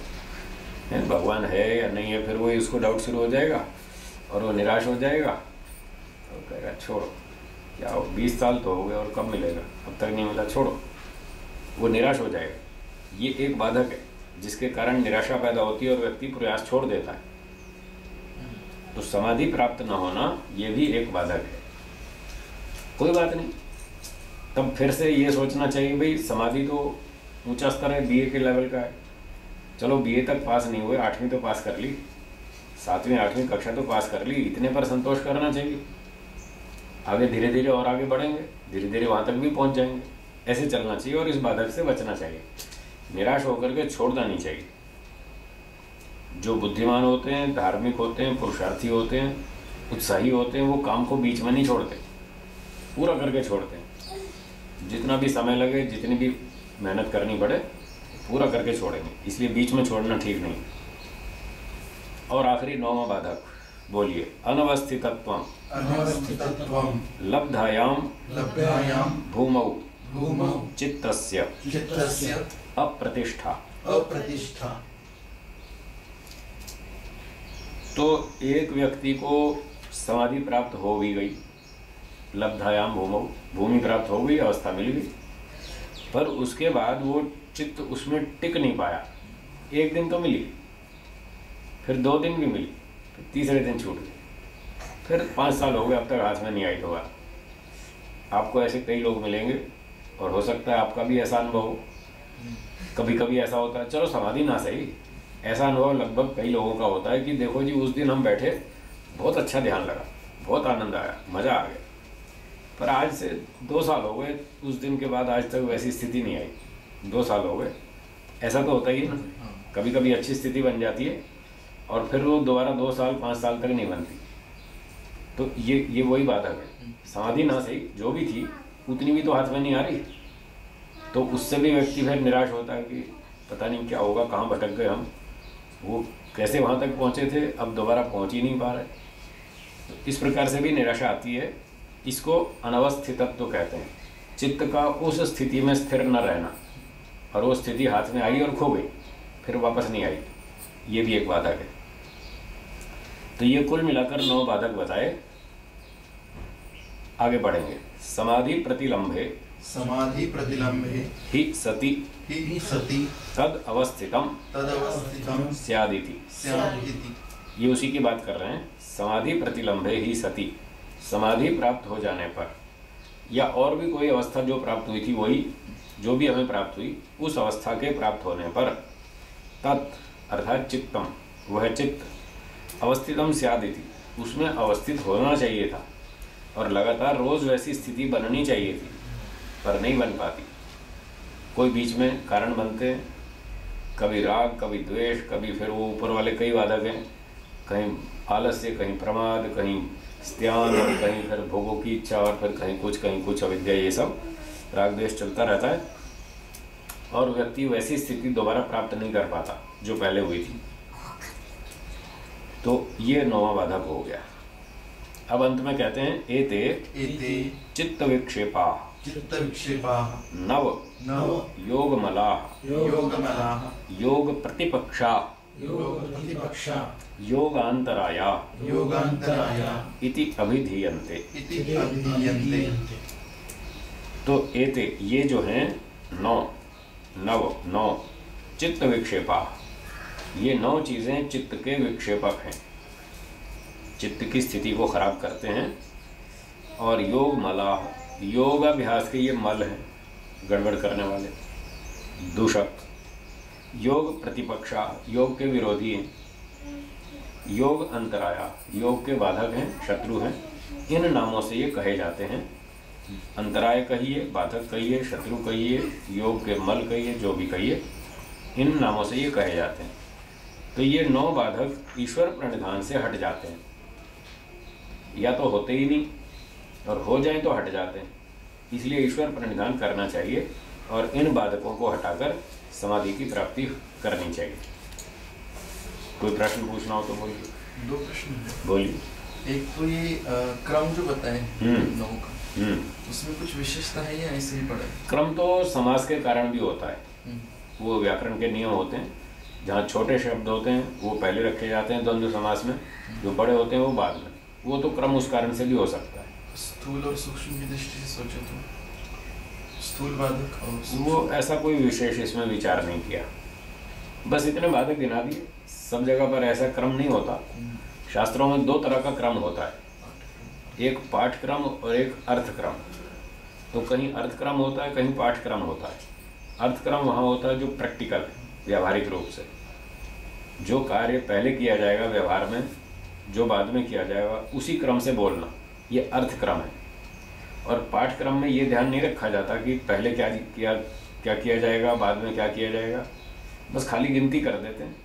है भगवान है या नहीं है। फिर वही उसको डाउट शुरू हो जाएगा और वो निराश हो जाएगा और कहेगा छोड़ो, क्या हो 20 साल तो हो गए और कब मिलेगा, अब तक नहीं मिला, छोड़ो, वो निराश हो जाएगा। ये एक बाधक है जिसके कारण निराशा पैदा होती है और व्यक्ति प्रयास छोड़ देता है। तो समाधि प्राप्त न होना ये भी एक बाधक है। कोई बात नहीं, तब फिर से ये सोचना चाहिए भाई समाधि तो ऊंचा स्तर है, बीए के लेवल का है, चलो बीए तक पास नहीं हुए, 8वीं तो पास कर ली, 7वीं 8वीं कक्षा तो पास कर ली, इतने पर संतोष करना चाहिए। आगे धीरे धीरे और आगे बढ़ेंगे, धीरे धीरे वहां तक भी पहुंच जाएंगे, ऐसे चलना चाहिए और इस बाधक से बचना चाहिए। निराश होकर के छोड़ना नहीं चाहिए। जो बुद्धिमान होते हैं, धार्मिक होते हैं, पुरुषार्थी होते हैं, उत्साही होते हैं, वो काम को बीच में नहीं छोड़ते, पूरा करके छोड़ते हैं। जितना भी समय लगे, जितनी भी मेहनत करनी पड़े, पूरा करके छोड़ेंगे, इसलिए बीच में छोड़ना ठीक नहीं। और आखिरी 9वां बाधक बोलिए, अनवस्थितत्वम। अनवस्थितत्वम लब्धायाम लभ्यायाम भूमौ भूमौ चित्तस्य चित्तस्य अप्रतिष्ठा। अप्रतिष्ठा। तो एक व्यक्ति को समाधि प्राप्त हो भी गई, लब्धायाम भूमौ, भूमि प्राप्त हो गई, अवस्था मिल गई, पर उसके बाद वो चित्त उसमें टिक नहीं पाया। एक दिन तो मिली, फिर 2 दिन भी मिली, फिर तीसरे दिन छूट गई, फिर 5 साल हो गए, अब तक हाथ में नहीं आई। तो बात आपको ऐसे कई लोग मिलेंगे और हो सकता है आपका भी ऐसा अनुभव हो। कभी कभी ऐसा होता है, चलो समाधि ना सही, ऐसा अनुभव लगभग कई लोगों का होता है कि देखो जी उस दिन हम बैठे, बहुत अच्छा ध्यान लगा, बहुत आनंद आया, मज़ा आ गया, पर आज से 2 साल हो गए, उस दिन के बाद आज तक वैसी स्थिति नहीं आई, 2 साल हो गए। ऐसा तो होता ही है ना, कभी कभी अच्छी स्थिति बन जाती है और फिर वो दोबारा 2 साल 5 साल तक नहीं बनती। तो ये वही बाधक है। समाधि ना सही, जो भी थी उतनी भी तो हाथ में नहीं आ रही, तो उससे भी व्यक्ति फिर निराश होता है कि पता नहीं क्या होगा, कहाँ भटक गए हम, वो कैसे वहाँ तक पहुँचे थे, अब दोबारा पहुँच ही नहीं पा रहे। तो इस प्रकार से भी निराशा आती है। इसको अनवस्थितत्व कहते हैं, चित्त का उस स्थिति में स्थिर न रहना, और वो स्थिति हाथ में आई और खो गई, फिर वापस नहीं आई, ये भी एक बाधक है। तो ये कुल मिलाकर 9 बाधक बताए। आगे बढ़ेंगे। समाधि प्रतिलंबे समाधि प्रतिलंबे ही सति ही सति तद अवस्थितम तदवस्थितम स्यादिति। स्यादिति। ये उसी की बात कर रहे हैं। समाधि प्रतिलंबे ही सति, समाधि प्राप्त हो जाने पर या और भी कोई अवस्था जो प्राप्त हुई थी, वही जो भी हमें प्राप्त हुई, उस अवस्था के प्राप्त होने पर तत् अर्थात चित्तम, वह चित्त अवस्थितम स्यादिति, उसमें अवस्थित होना चाहिए था और लगातार रोज वैसी स्थिति बननी चाहिए थी, पर नहीं बन पाती। कोई बीच में कारण बनते हैं, कभी राग, कभी द्वेष, कभी फिर वो ऊपर वाले कई बाधक हैं, कहीं आलस्य, कहीं प्रमाद, कहीं स्त्यान, और कहीं फिर भोगों की इच्छा, और फिर कहीं कुछ अविद्या, ये सब राग द्वेष चलता रहता है। और व्यक्ति वैसी स्थिति दोबारा प्राप्त नहीं कर पाता जो पहले हुई थी। तो ये 9वां बाधक हो गया। अब अंत में कहते हैं एते एते चित्त विक्षेपा चित्त विक्षेपाः नव नव योगमलाः योगमलाः योग प्रतिपक्षा योग प्रतिपक्षा योगांतराया योगांतराया इति अभिधीयन्ते। इति अभिधीयन्ते। तो एते ये जो हैं 9 चित्त विक्षेपा, ये 9 चीजें चित्त के विक्षेपक हैं, चित्त की स्थिति को खराब करते हैं। और योग मलाह, योगाभ्यास के ये मल हैं, गड़बड़ करने वाले दूषक। योग प्रतिपक्षा, योग के विरोधी हैं। योग अंतराया, योग के बाधक हैं, शत्रु हैं। इन नामों से ये कहे जाते हैं। अंतराय कहिए, बाधक कहिए, शत्रु कहिए, योग के मल कहिए, जो भी कहिए, इन नामों से ये कहे जाते हैं। तो ये 9 बाधक ईश्वर प्रणिधान से हट जाते हैं, या तो होते ही नहीं और हो जाएं तो हट जाते हैं। इसलिए ईश्वर प्रणिधान करना चाहिए और इन बाधकों को हटाकर समाधि की प्राप्ति करनी चाहिए। कोई प्रश्न पूछना हो तो बोलिए। 2 प्रश्न हैं। बोलिए। एक तो ये क्रम जो बताए हम्म। 9 का, उसमें कुछ विशेषता है या ऐसे ही पड़ा है? क्रम तो समास के कारण भी होता है। वो व्याकरण के नियम होते हैं। जहाँ छोटे शब्द होते हैं वो पहले रखे जाते हैं द्वंद्व समास में, जो बड़े होते हैं वो बाद में। वो तो क्रम उस कारण से भी हो सकता है। स्थूल और सूक्ष्म की दृष्टि से सोचे तो स्थूल बाधक और सूक्ष्म। वो ऐसा कोई विशेष इसमें विचार नहीं किया, बस इतने बाधक गिना दिए। सब जगह पर ऐसा क्रम नहीं होता। शास्त्रों में 2 तरह का क्रम होता है, एक पाठक्रम और एक अर्थक्रम। तो कहीं अर्थक्रम होता है, कहीं पाठक्रम होता है। अर्थक्रम वहाँ होता है जो प्रैक्टिकल है, व्यावहारिक रूप से जो कार्य पहले किया जाएगा व्यवहार में, जो बाद में किया जाएगा, उसी क्रम से बोलना, ये अर्थक्रम है। और पाठक्रम में ये ध्यान नहीं रखा जाता कि पहले क्या किया जाएगा, बाद में क्या किया जाएगा। बस खाली गिनती कर देते हैं।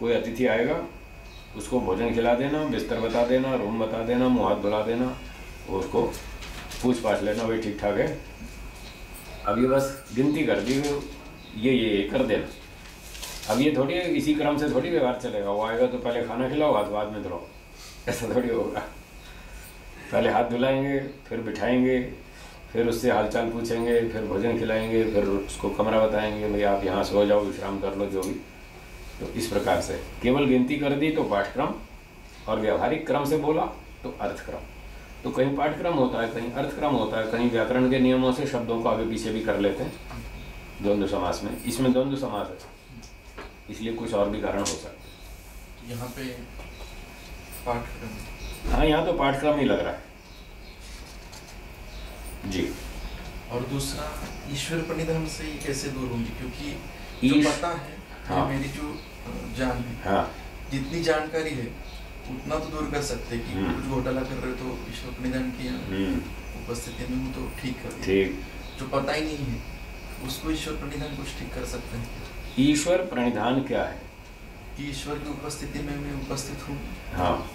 कोई अतिथि आएगा, उसको भोजन खिला देना, बिस्तर बता देना, रूम बता देना, मुँह हाथ धुला देना, उसको पूछ पाछ लेना भाई ठीक ठाक है। अब ये बस गिनती कर दी, ये कर देना। अब ये थोड़ी इसी क्रम से थोड़ी व्यवहार चलेगा। वो आएगा तो पहले खाना खिलाओ, हाथ बाद में धुलाओ, ऐसा थोड़ी होगा। पहले हाथ धुलाएंगे, फिर बिठाएंगे, फिर उससे हालचाल पूछेंगे, फिर भोजन खिलाएंगे, फिर उसको कमरा बताएंगे, भाई आप यहाँ सो जाओ, विश्राम कर लो, जो भी। तो इस प्रकार से केवल गिनती कर दी तो पाठक्रम, और व्यावहारिक क्रम से बोला तो अर्थक्रम। तो कहीं पाठक्रम होता है, कहीं अर्थक्रम होता है, कहीं व्याकरण के नियमों से शब्दों को आगे पीछे भी कर लेते हैं द्वंद्व समास में। इसमें द्वंद्व समास है, इसलिए कुछ और भी कारण हो सकते हैं। यहाँ पे पाठक्रम। हाँ, यहाँ तो पाठक्रम ही लग रहा है जी। और दूसरा, ईश्वर प्रणिधान से ये कैसे दूर होंगी? क्योंकि जो पता है, हाँ। मेरी जो जान है, हाँ, जितनी जानकारी है उतना तो दूर कर सकते कि कुछ घोटाला कर रहे हो तो ईश्वर प्रणिधान किया, उपस्थिति में हूँ तो ठीक कर दिया। ठीक। जो पता ही नहीं है उसको ईश्वर प्रणिधान कुछ ठीक कर सकते हैं? ईश्वर प्रणिधान क्या है? कि ईश्वर की उपस्थिति में मैं उपस्थित हूँ, हाँ,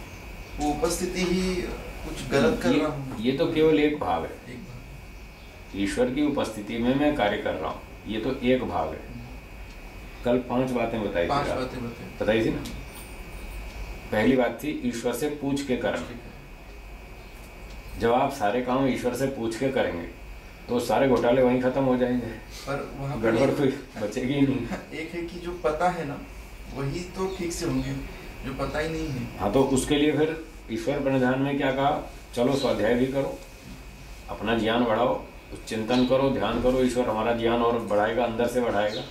वो उपस्थिति ही कुछ गलत कर रहा हूँ। ये तो केवल एक भाव है। एक बात, ईश्वर की उपस्थिति में मैं कार्य कर रहा हूँ, ये तो एक भाव है। कल 5 बातें बताई 5 थी, बातें बताई थी ना। पहली बात थी ईश्वर से पूछ के करना। जब आप सारे काम ईश्वर से पूछ के करेंगे तो सारे घोटाले वहीं खत्म हो जाएंगे, पर वहाँ गड़बड़ कोई बचेगी ही नहीं। एक है कि जो पता है ना वही तो ठीक से होंगे, जो पता ही नहीं है। हाँ, तो उसके लिए फिर ईश्वर प्रणिधान में क्या कहा? चलो स्वाध्याय भी करो, अपना ज्ञान बढ़ाओ, चिंतन करो, ध्यान करो। ईश्वर हमारा ज्ञान और बढ़ाएगा, अंदर से बढ़ाएगा।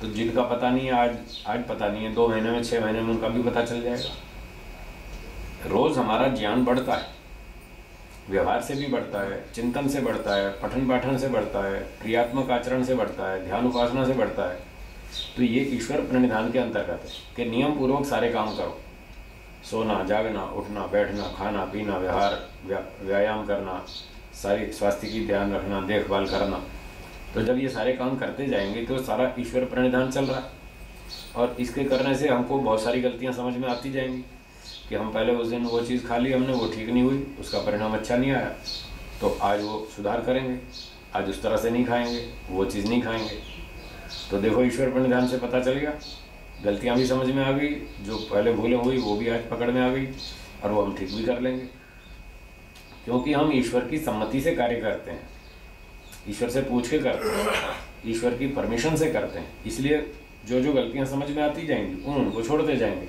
तो जिनका पता नहीं है, आज पता नहीं है, 2 महीने में, 6 महीने में उनका भी पता चल जाएगा। रोज हमारा ज्ञान बढ़ता है, व्यवहार से भी बढ़ता है, चिंतन से बढ़ता है, पठन पाठन से बढ़ता है, क्रियात्मक आचरण से बढ़ता है, ध्यान उपासना से बढ़ता है। तो ये ईश्वर प्रणिधान के अंतर्गत है कि नियम पूर्वक सारे काम करो। सोना, जागना, उठना, बैठना, खाना पीना, व्यवहार, व्यायाम करना, सारी स्वास्थ्य की ध्यान रखना, देखभाल करना। तो जब ये सारे काम करते जाएंगे तो सारा ईश्वर प्रणिधान चल रहा है। और इसके करने से हमको बहुत सारी गलतियाँ समझ में आती जाएंगी कि हम पहले उस दिन वो चीज़ खा ली हमने, वो ठीक नहीं हुई, उसका परिणाम अच्छा नहीं आया, तो आज वो सुधार करेंगे, आज उस तरह से नहीं खाएंगे, वो चीज़ नहीं खाएंगे। तो देखो ईश्वर प्रणिधान से पता चल गया, गलतियां भी समझ में आ गई, जो पहले भूलें हुई वो भी आज पकड़ में आ गई, और वो हम ठीक भी कर लेंगे, क्योंकि हम ईश्वर की सम्मति से कार्य करते हैं, ईश्वर से पूछ के करते हैं, ईश्वर की परमिशन से करते हैं। इसलिए जो जो गलतियां समझ में आती जाएंगी उनको छोड़ते जाएंगे,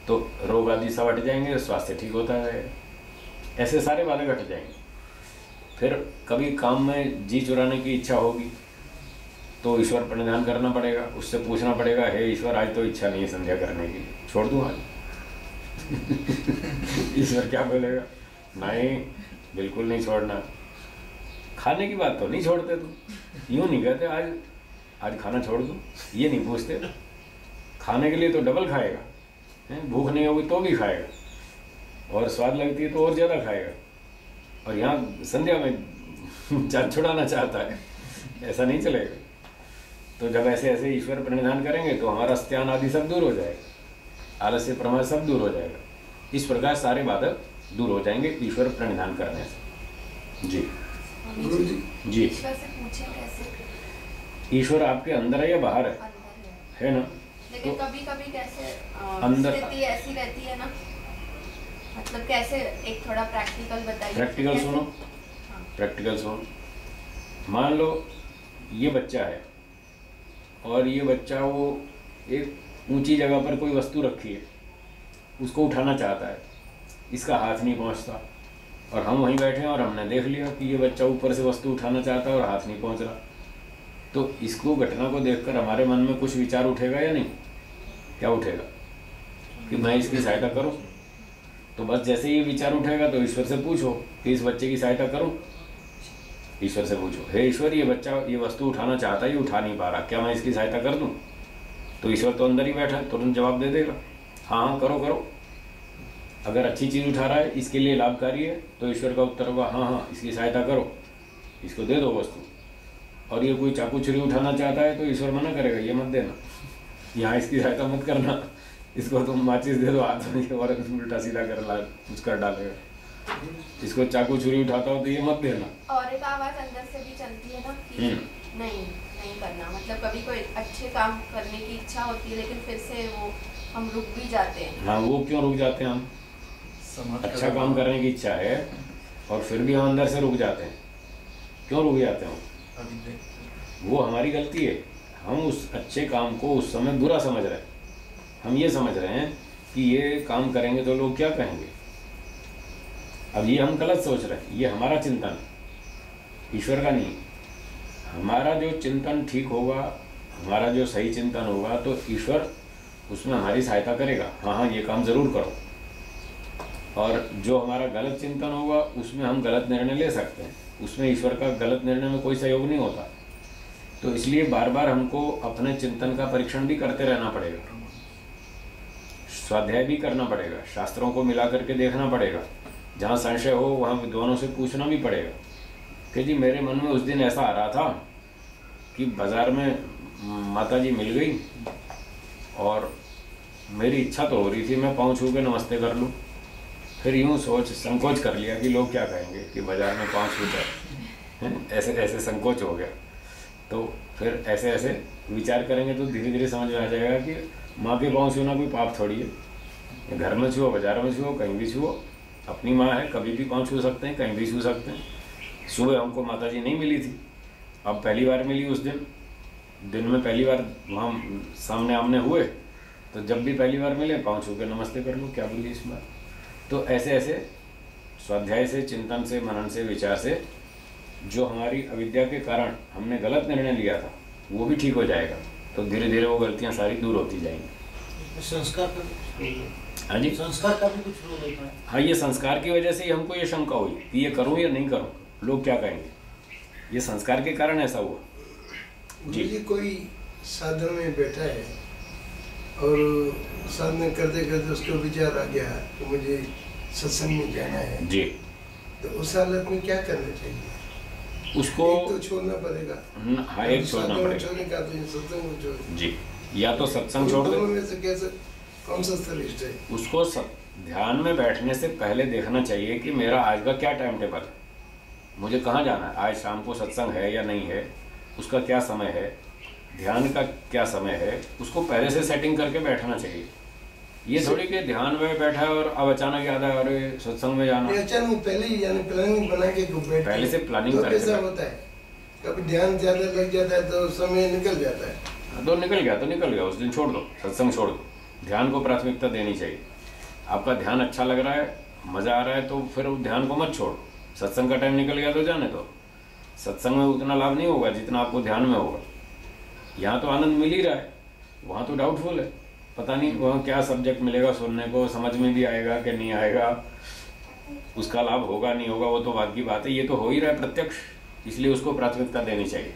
तो रोग आदि सब हट जाएंगे, स्वास्थ्य ठीक होता रहेगा, ऐसे सारे बाधे घट जाएंगे। फिर कभी काम में जी चुराने की इच्छा होगी तो ईश्वर प्रणिधान करना पड़ेगा, उससे पूछना पड़ेगा, हे ईश्वर आज तो इच्छा नहीं है संध्या करने की, छोड़ दूँ आज? ईश्वर क्या बोलेगा? नहीं, बिल्कुल नहीं छोड़ना। खाने की बात तो नहीं छोड़ते तुम, यूँ नहीं कहते आज खाना छोड़ दूँ, ये नहीं पूछते। खाने के लिए तो डबल खाएगा, भूख नहीं होगी तो भी खाएगा, और स्वाद लगती है तो और ज़्यादा खाएगा, और यहाँ संध्या में जान छुड़ाना चाहता है, ऐसा नहीं चलेगा। तो जब ऐसे ऐसे ईश्वर प्रणिधान करेंगे तो हमारा स्त्यान आदि सब दूर हो जाएगा, आलस्य प्रमाद सब दूर हो जाएगा। इस प्रकार सारे बाधक दूर हो जाएंगे ईश्वर प्रणिधान करने से। जी जी, ईश्वर से पूछें कैसे? ईश्वर आपके अंदर है या बाहर है? अंदर है ना? लेकिन तो कभी कभी कैसे अंदर स्थिति ऐसी रहती है ना, मतलब कैसे, एक थोड़ा प्रैक्टिकल बताइए। प्रैक्टिकल कैसे? सुनो, हाँ। प्रैक्टिकल सुनो। मान लो ये बच्चा है, और ये बच्चा वो एक ऊंची जगह पर कोई वस्तु रखी है, उसको उठाना चाहता है, इसका हाथ नहीं पहुंचता, और हम वहीं बैठे हैं और हमने देख लिया कि ये बच्चा ऊपर से वस्तु उठाना चाहता है और हाथ नहीं पहुंच रहा। तो इसको घटना को देखकर हमारे मन में कुछ विचार उठेगा या नहीं? क्या उठेगा? कि मैं इसकी सहायता करूं। तो बस जैसे ये विचार उठेगा तो ईश्वर से पूछो कि इस बच्चे की सहायता करूं। ईश्वर से पूछो, हे ईश्वर, ये बच्चा ये वस्तु उठाना चाहता है, ये उठा नहीं पा रहा, क्या मैं इसकी सहायता कर दूं? तो ईश्वर तो अंदर ही बैठा है, तुरंत जवाब दे देगा, हाँ हाँ करो करो। अगर अच्छी चीज़ उठा रहा है, इसके लिए लाभकारी है, तो ईश्वर का उत्तर होगा हाँ हाँ इसकी सहायता करो, इसको दे दो वस्तु। और ये कोई चाकू छुरी उठाना चाहता है तो ईश्वर मना करेगा, ये मत देना, यहाँ इसकी सहायता मत करना, इसको तुम माचिस दे दो हाथ में और उल्टा सीधा कुछ कर डालेगा। इसको चाकू छुरी उठाता हो तो ये मत देना। और एक आवाज अंदर से भी चलती है ना कि नहीं नहीं करना, मतलब कभी कोई अच्छे काम करने की इच्छा होती है लेकिन फिर से वो हम रुक भी जाते हैं। हाँ, वो क्यों रुक जाते हैं? हम अच्छा काम करने की इच्छा है और फिर भी हम अंदर से रुक जाते हैं, क्यों रुक जाते हैं? वो हमारी गलती है, हम उस अच्छे काम को उस समय बुरा समझ रहे हैं। हम ये समझ रहे हैं कि ये काम करेंगे तो लोग क्या कहेंगे। अब ये हम गलत सोच रहे हैं, ये हमारा चिंतन, ईश्वर का नहीं। हमारा जो चिंतन ठीक होगा, हमारा जो सही चिंतन होगा, तो ईश्वर उसमें हमारी सहायता करेगा, हाँ हाँ ये काम ज़रूर करो। और जो हमारा गलत चिंतन होगा उसमें हम गलत निर्णय ले सकते हैं, उसमें ईश्वर का गलत निर्णय में कोई सहयोग नहीं होता। तो इसलिए बार बार हमको अपने चिंतन का परीक्षण भी करते रहना पड़ेगा, स्वाध्याय भी करना पड़ेगा, शास्त्रों को मिला करके देखना पड़ेगा, जहाँ संशय हो वहाँ विद्वानों से पूछना भी पड़ेगा कि जी मेरे मन में उस दिन ऐसा आ रहा था कि बाज़ार में माता जी मिल गई और मेरी इच्छा तो हो रही थी मैं पाँव छू के नमस्ते कर लूँ, फिर यूँ संकोच कर लिया कि लोग क्या कहेंगे कि बाज़ार में पाँव छूटा है, ऐसे ऐसे संकोच हो गया। तो फिर ऐसे ऐसे विचार करेंगे तो धीरे धीरे समझ में आ जाएगा कि माँ के पाँव छूना कोई पाप थोड़ी है। घर में छुओ, बाज़ार में छुओ, कहीं भी छुओ, अपनी माँ है, कभी भी पाँव छू सकते हैं, कहीं भी छू सकते हैं। सुबह हमको माता जी नहीं मिली थी, अब पहली बार मिली, उस दिन में पहली बार वहाँ सामने आमने हुए, तो जब भी पहली बार मिले पाँव छू के नमस्ते कर लो, क्या बोलिए इस बार। तो ऐसे ऐसे स्वाध्याय से, चिंतन से, मनन से, विचार से जो हमारी अविद्या के कारण हमने गलत निर्णय लिया था वो भी ठीक हो जाएगा। तो धीरे धीरे वो गलतियाँ सारी दूर होती जाएंगी। संस्कार का, हाँ जी, संस्कार का भी कुछ रोल होता है। हाँ, ये संस्कार की वजह से ही हमको ये शंका हुई कि ये करूँ या नहीं करूँ, लोग क्या कहेंगे, ये संस्कार के कारण ऐसा हुआ। जी, कोई साधन में बैठा है और साधना करते करते उसको विचार आ गया कि मुझे सत्संग में जाना है जी, तो उस हालत में क्या करना चाहिए? उसको एक तो छोड़ना पड़ेगा। हाँ, एक छोड़ना पड़ेगा। छोड़ने का तो सत्संग को छोड़ जी, या तो सत्संग छोड़ दोनों दे। में से कैसे, कौन सा श्रेष्ठ है? उसको ध्यान में बैठने से पहले देखना चाहिए कि मेरा आज का क्या टाइम टेबल है, मुझे कहाँ जाना है, आज शाम को सत्संग है या नहीं है, उसका क्या समय है, ध्यान का क्या समय है उसको पहले से सेटिंग करके बैठना चाहिए। ये थोड़ी कि ध्यान में बैठा है और अब अचानक याद आया अरे सत्संग में जाना। अचानक पहले ही यानी प्लानिंग बना के बैठ पहले से प्लानिंग तो करके कैसा बैठ। होता है, कभी ध्यान ज्यादा लग जाता है तो समय निकल जाता है। तो निकल गया तो निकल गया, उस दिन छोड़ दो, सत्संग छोड़ दो। ध्यान को प्राथमिकता देनी चाहिए। आपका ध्यान अच्छा लग रहा है, मजा आ रहा है, तो फिर उस ध्यान को मत छोड़ो। सत्संग का टाइम निकल गया तो जाने दो। सत्संग में उतना लाभ नहीं होगा जितना आपको ध्यान में होगा। यहाँ तो आनंद मिल ही रहा है, वहाँ तो डाउटफुल है, पता नहीं वहाँ क्या सब्जेक्ट मिलेगा सुनने को, समझ में भी आएगा कि नहीं आएगा, उसका लाभ होगा नहीं होगा वो तो बाद की बात है। ये तो हो ही रहा है प्रत्यक्ष, इसलिए उसको प्राथमिकता देनी चाहिए,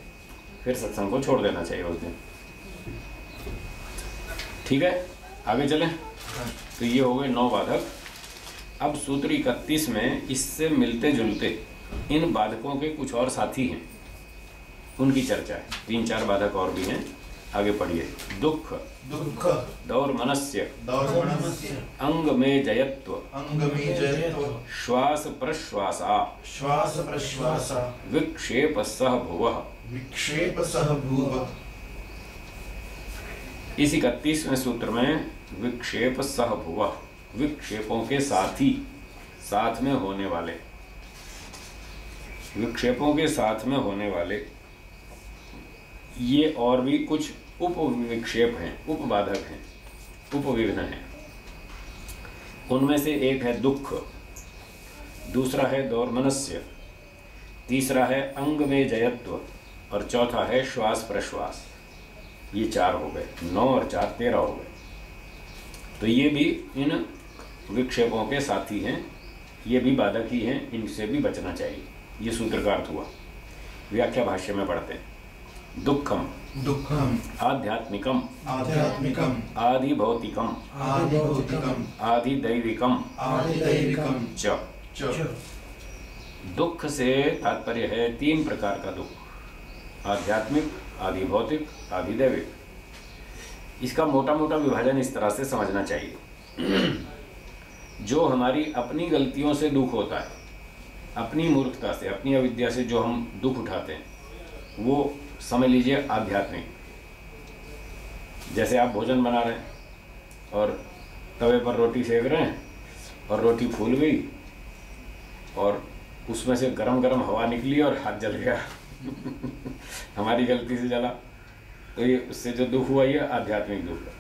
फिर सत्संग को छोड़ देना चाहिए उस दिन। ठीक है, आगे चलें। तो ये हो गए 9 बाधक। अब सूत्र 31 में इससे मिलते जुलते इन बाधकों के कुछ और साथी हैं, उनकी चर्चा है। 3-4 बाधक और भी हैं, आगे पढ़िए। दुख दुख दौर्मनस्य दौर्मनस्य अंग में जयत्व अंग में जयत्व श्वास प्रश्वासा श्वास प्रश्वासा विक्षेप सह भुवः। विक्षेप सह भूव। इस 31वें सूत्र में विक्षेप सह भुवः, विक्षेपों के साथी, साथ में होने वाले, विक्षेपों के साथ में होने वाले ये और भी कुछ उप विक्षेप हैं, उपबाधक हैं, उपविघ्न हैं। उनमें से एक है दुख, दूसरा है दौर्मनस्य, तीसरा है अंग में जयत्व और चौथा है श्वास प्रश्वास। ये 4 हो गए, 9 और 4 13 हो गए। तो ये भी इन विक्षेपों के साथी हैं, ये भी बाधक ही हैं, इनसे भी बचना चाहिए। ये सूत्र का अर्थ हुआ। व्याख्या भाष्य में पढ़ते हैं। दुखम दुःखम आध्यात्मिकम आध्यात्मिकम आदिभौतिकम आदिभौतिकम आदिदैविकम आदिदैविकम च। च। दुख से तात्पर्य है 3 प्रकार का दुख, आध्यात्मिक, आदिभौतिक, आदिदैविक। इसका मोटा मोटा विभाजन इस तरह से समझना चाहिए। जो हमारी अपनी गलतियों से दुख होता है, अपनी मूर्खता से, अपनी अविद्या से जो हम दुख उठाते हैं, वो समझ लीजिए आध्यात्मिक। जैसे आप भोजन बना रहे हैं और तवे पर रोटी सेक रहे हैं और रोटी फूल गई और उसमें से गरम गरम हवा निकली और हाथ जल गया हमारी गलती से जला, तो ये उससे जो दुख हुआ ये आध्यात्मिक दुख है।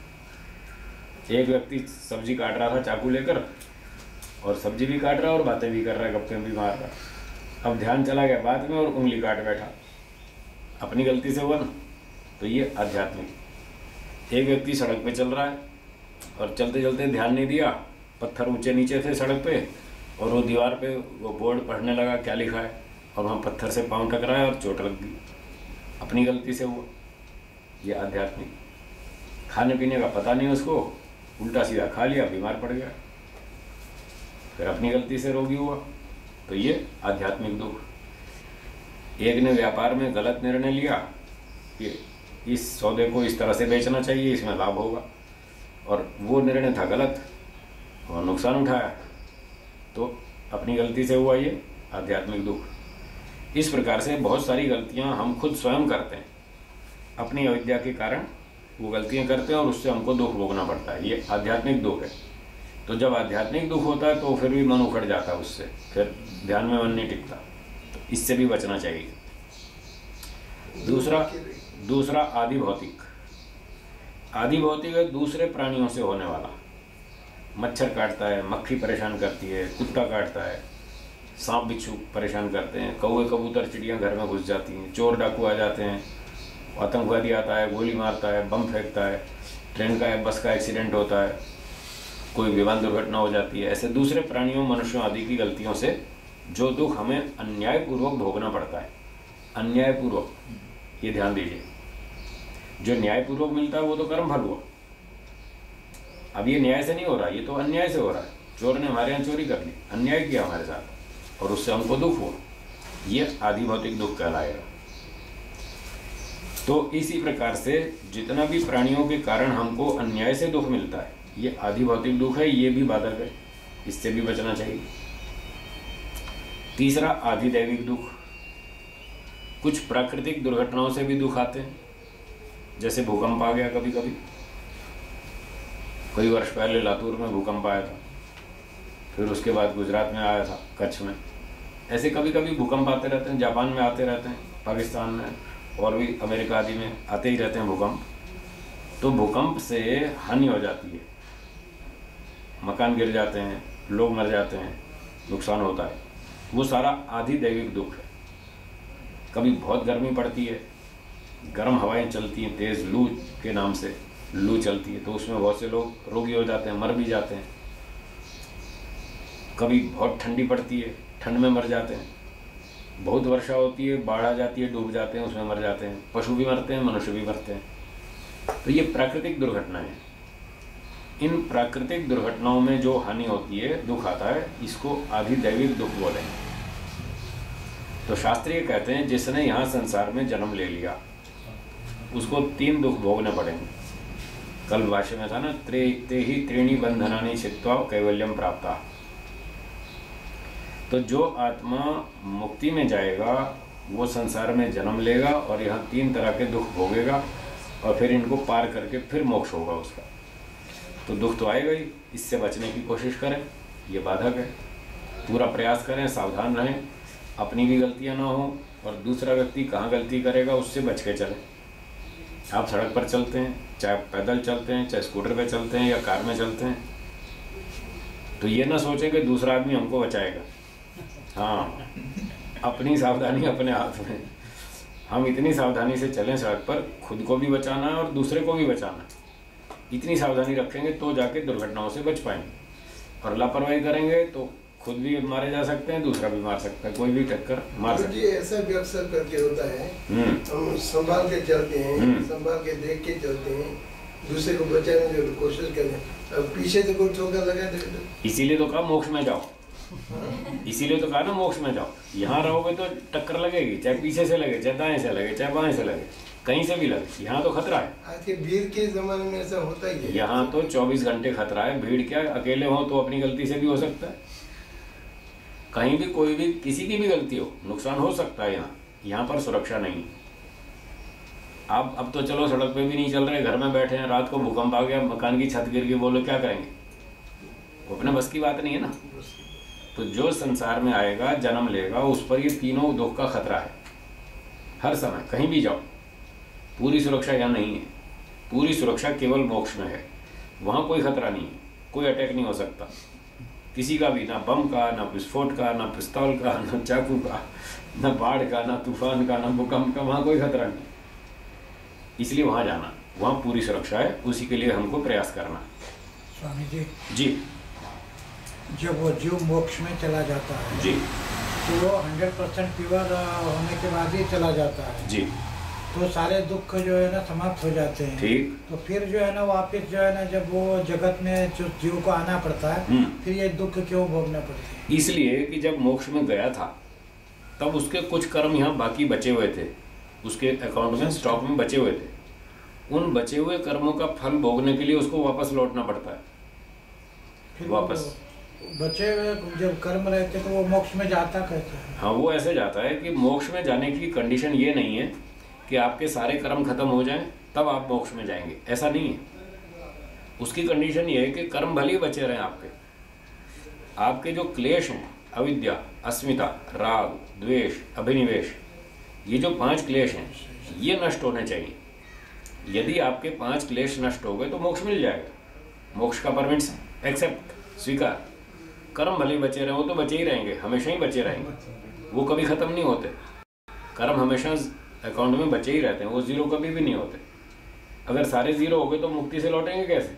एक व्यक्ति सब्जी काट रहा था चाकू लेकर, और सब्जी भी काट रहा है और बातें भी कर रहा है, गप्पे भी मार रहा है। अब ध्यान चला गया बात में और उंगली काट बैठा, अपनी गलती से हुआ ना, तो ये आध्यात्मिक। एक व्यक्ति सड़क पे चल रहा है और चलते चलते ध्यान नहीं दिया, पत्थर ऊंचे नीचे थे सड़क पे और वो दीवार पे वो बोर्ड पढ़ने लगा क्या लिखा है, और वहाँ पत्थर से पाँव टकराया और चोट लग गई, अपनी गलती से हुआ। ये आध्यात्मिक। खाने पीने का पता नहीं उसको, उल्टा सीधा खा लिया, बीमार पड़ गया, फिर अपनी गलती से रोगी हुआ, तो ये आध्यात्मिक दुख। एक ने व्यापार में गलत निर्णय लिया कि इस सौदे को इस तरह से बेचना चाहिए, इसमें लाभ होगा, और वो निर्णय था गलत और नुकसान उठाया, तो अपनी गलती से हुआ ये आध्यात्मिक दुख। इस प्रकार से बहुत सारी गलतियां हम खुद स्वयं करते हैं, अपनी अविद्या के कारण वो गलतियां करते हैं और उससे हमको दुख भोगना पड़ता है, ये आध्यात्मिक दुख है। तो जब आध्यात्मिक दुख होता है तो फिर भी मन उखड़ जाता है उससे, फिर ध्यान में मन नहीं टिकता, तो इससे भी बचना चाहिए। दूसरा आदि भौतिक। आदि भौतिक है दूसरे प्राणियों से होने वाला। मच्छर काटता है, मक्खी परेशान करती है, कुत्ता काटता है, सांप बिच्छू परेशान करते हैं, कौवे कबूतर चिड़ियाँ घर में घुस जाती हैं, चोर डाकू आ जाते हैं, आतंकवादी आता है, गोली मारता है, बम फेंकता है, ट्रेन का बस का एक्सीडेंट होता है, कोई विमान दुर्घटना हो जाती है। ऐसे दूसरे प्राणियों, मनुष्यों आदि की गलतियों से जो दुख हमें अन्यायपूर्वक भोगना पड़ता है, अन्यायपूर्वक, ये ध्यान दीजिए। जो न्यायपूर्वक मिलता है वो तो कर्म फल हुआ, अब ये न्याय से नहीं हो रहा, ये तो अन्याय से हो रहा है। चोर ने हमारे यहाँ चोरी कर ली, अन्याय किया हमारे साथ और उससे हमको दुख हुआ, ये आदि भौतिक दुख कहलाएगा। तो इसी प्रकार से जितना भी प्राणियों के कारण हमको अन्याय से दुख मिलता है, ये आदि भौतिक दुख है, ये भी बाधक है, इससे भी बचना चाहिए। तीसरा आधिदैविक दुख। कुछ प्राकृतिक दुर्घटनाओं से भी दुख आते हैं, जैसे भूकंप आ गया कभी कभी, कई वर्ष पहले लातूर में भूकंप आया था, फिर उसके बाद गुजरात में आया था, कच्छ में। ऐसे कभी कभी भूकंप आते रहते हैं, जापान में आते रहते हैं, पाकिस्तान में और भी अमेरिका आदि में आते ही रहते हैं भूकंप। तो भूकंप से हानि हो जाती है, मकान गिर जाते हैं, लोग मर जाते हैं, नुकसान होता है। वो सारा आधि दैविक दुख है। कभी बहुत गर्मी पड़ती है, गर्म हवाएं चलती हैं, तेज़ लू के नाम से लू चलती है, तो उसमें बहुत से लोग रोगी हो जाते हैं, मर भी जाते हैं। कभी बहुत ठंडी पड़ती है, ठंड में मर जाते हैं। बहुत वर्षा होती है, बाढ़ आ जाती है, डूब जाते हैं, उसमें मर जाते हैं। पशु भी मरते हैं, मनुष्य भी मरते हैं। तो ये प्राकृतिक दुर्घटनाएं हैं। इन प्राकृतिक दुर्घटनाओं में जो हानि होती है, दुख आता है, इसको आधि दैविक दुख बोलेंगे। तो शास्त्रीय कहते हैं जिसने यहाँ संसार में जन्म ले लिया उसको 3 दुख भोगने पड़ेंगे। कल भाष्य में था ना, ते ही त्रीणी बंधनानि छित्त्वा कैवल्यम प्राप्ता। तो जो आत्मा मुक्ति में जाएगा वो संसार में जन्म लेगा और यहाँ 3 तरह के दुख भोगेगा और फिर इनको पार करके फिर मोक्ष होगा उसका। तो दुख तो आएगा ही, इससे बचने की कोशिश करें, ये बाधक है। पूरा प्रयास करें, सावधान रहें, अपनी भी गलतियां ना हो और दूसरा व्यक्ति कहाँ गलती करेगा उससे बच के चलें। आप सड़क पर चलते हैं, चाहे पैदल चलते हैं, चाहे स्कूटर पे चलते हैं या कार में चलते हैं, तो ये ना सोचें कि दूसरा आदमी हमको बचाएगा। हाँ, अपनी सावधानी अपने हाथ में। हम इतनी सावधानी से चलें सड़क पर, खुद को भी बचाना है और दूसरे को भी बचाना है। इतनी सावधानी रखेंगे तो जाके दुर्घटनाओं से बच पाएंगे। और लापरवाही करेंगे तो खुद भी मारे जा सकते हैं, दूसरा भी मार सकता है, कोई भी टक्कर मार सकता है। जी, ऐसा भी अक्सर करके होता है, हम संभाल के चलते हैं, संभाल के देख के चलते हैं, दूसरे को बचाने की कोशिश करें, अब पीछे से कोई ठोकर लगा दे तो। इसीलिए तो कहा मोक्ष में जाओ, इसीलिए तो कहा ना मोक्ष में जाओ। यहाँ रहोगे तो टक्कर लगेगी, चाहे पीछे से लगे, चाहे दाएं से लगे, चाहे बाएं से लगे, कहीं से भी लगे। यहाँ तो खतरा है। आज के भीड़ के जमाने में ऐसा होता ही है। यहाँ तो 24 घंटे खतरा है। भीड़ क्या, अकेले हो तो अपनी गलती से भी हो सकता है, कहीं भी कोई भी किसी की भी गलती हो, नुकसान हो सकता है। यहाँ पर सुरक्षा नहीं। आप अब तो चलो सड़क पे भी नहीं चल रहे, घर में बैठे हैं, रात को भूकंप आ गया, मकान की छत गिर गई, बोलो क्या करेंगे? वो अपने बस की बात नहीं है ना। तो जो संसार में आएगा, जन्म लेगा, उस पर ये तीनों दुख का खतरा है हर समय। कहीं भी जाओ, पूरी सुरक्षा यहाँ नहीं है। पूरी सुरक्षा केवल मोक्ष में है। वहाँ कोई खतरा नहीं है, कोई अटैक नहीं हो सकता किसी का भी, ना बम का, ना विस्फोट का, ना पिस्तौल का, ना चाकू का, ना बाढ़ का, ना तूफान का, ना भूकंप का। वहाँ कोई खतरा नहीं, इसलिए वहाँ जाना, वहाँ पूरी सुरक्षा है। उसी के लिए हमको प्रयास करना। स्वामी जी जी, जब वो जीव मोक्ष में चला जाता है जी, तो वो 100% प्योर होने के बाद ही चला जाता है जी, तो सारे दुख जो है ना समाप्त हो जाते हैं। ठीक। तो फिर जो है ना वापस जो है ना, जब वो जगत में जो जीव को आना पड़ता है, फिर ये दुख क्यों भोगना पड़ता है? इसलिए कि जब मोक्ष में गया था तब उसके कुछ कर्म यहाँ बाकी बचे हुए थे, उसके अकाउंट में, स्टॉक में बचे हुए थे। उन बचे हुए कर्मों का फल भोगने के लिए उसको वापस लौटना पड़ता है। फिर वापस बचे हुए जब कर्म रहते तो वो मोक्ष में जाता कहते हैं। हाँ, वो ऐसे जाता है कि मोक्ष में जाने की कंडीशन ये नहीं है कि आपके सारे कर्म खत्म हो जाएं तब आप मोक्ष में जाएंगे, ऐसा नहीं है। उसकी कंडीशन ये है कि कर्म भले ही बचे रहें आपके जो क्लेश हैं, अविद्या, अस्मिता, राग, द्वेष, अभिनिवेश, ये जो 5 क्लेश हैं, ये नष्ट होने चाहिए। यदि आपके 5 क्लेश नष्ट हो गए तो मोक्ष मिल जाएगा। मोक्ष का परमिट एक्सेप्ट, स्वीकार। कर्म भले बचे रहे, वो तो बचे ही रहेंगे, हमेशा ही बचे रहेंगे, वो कभी खत्म नहीं होते। कर्म हमेशा अकाउंट में बचे ही रहते हैं, वो जीरो कभी भी नहीं होते। अगर सारे जीरो हो गए तो मुक्ति से लौटेंगे कैसे?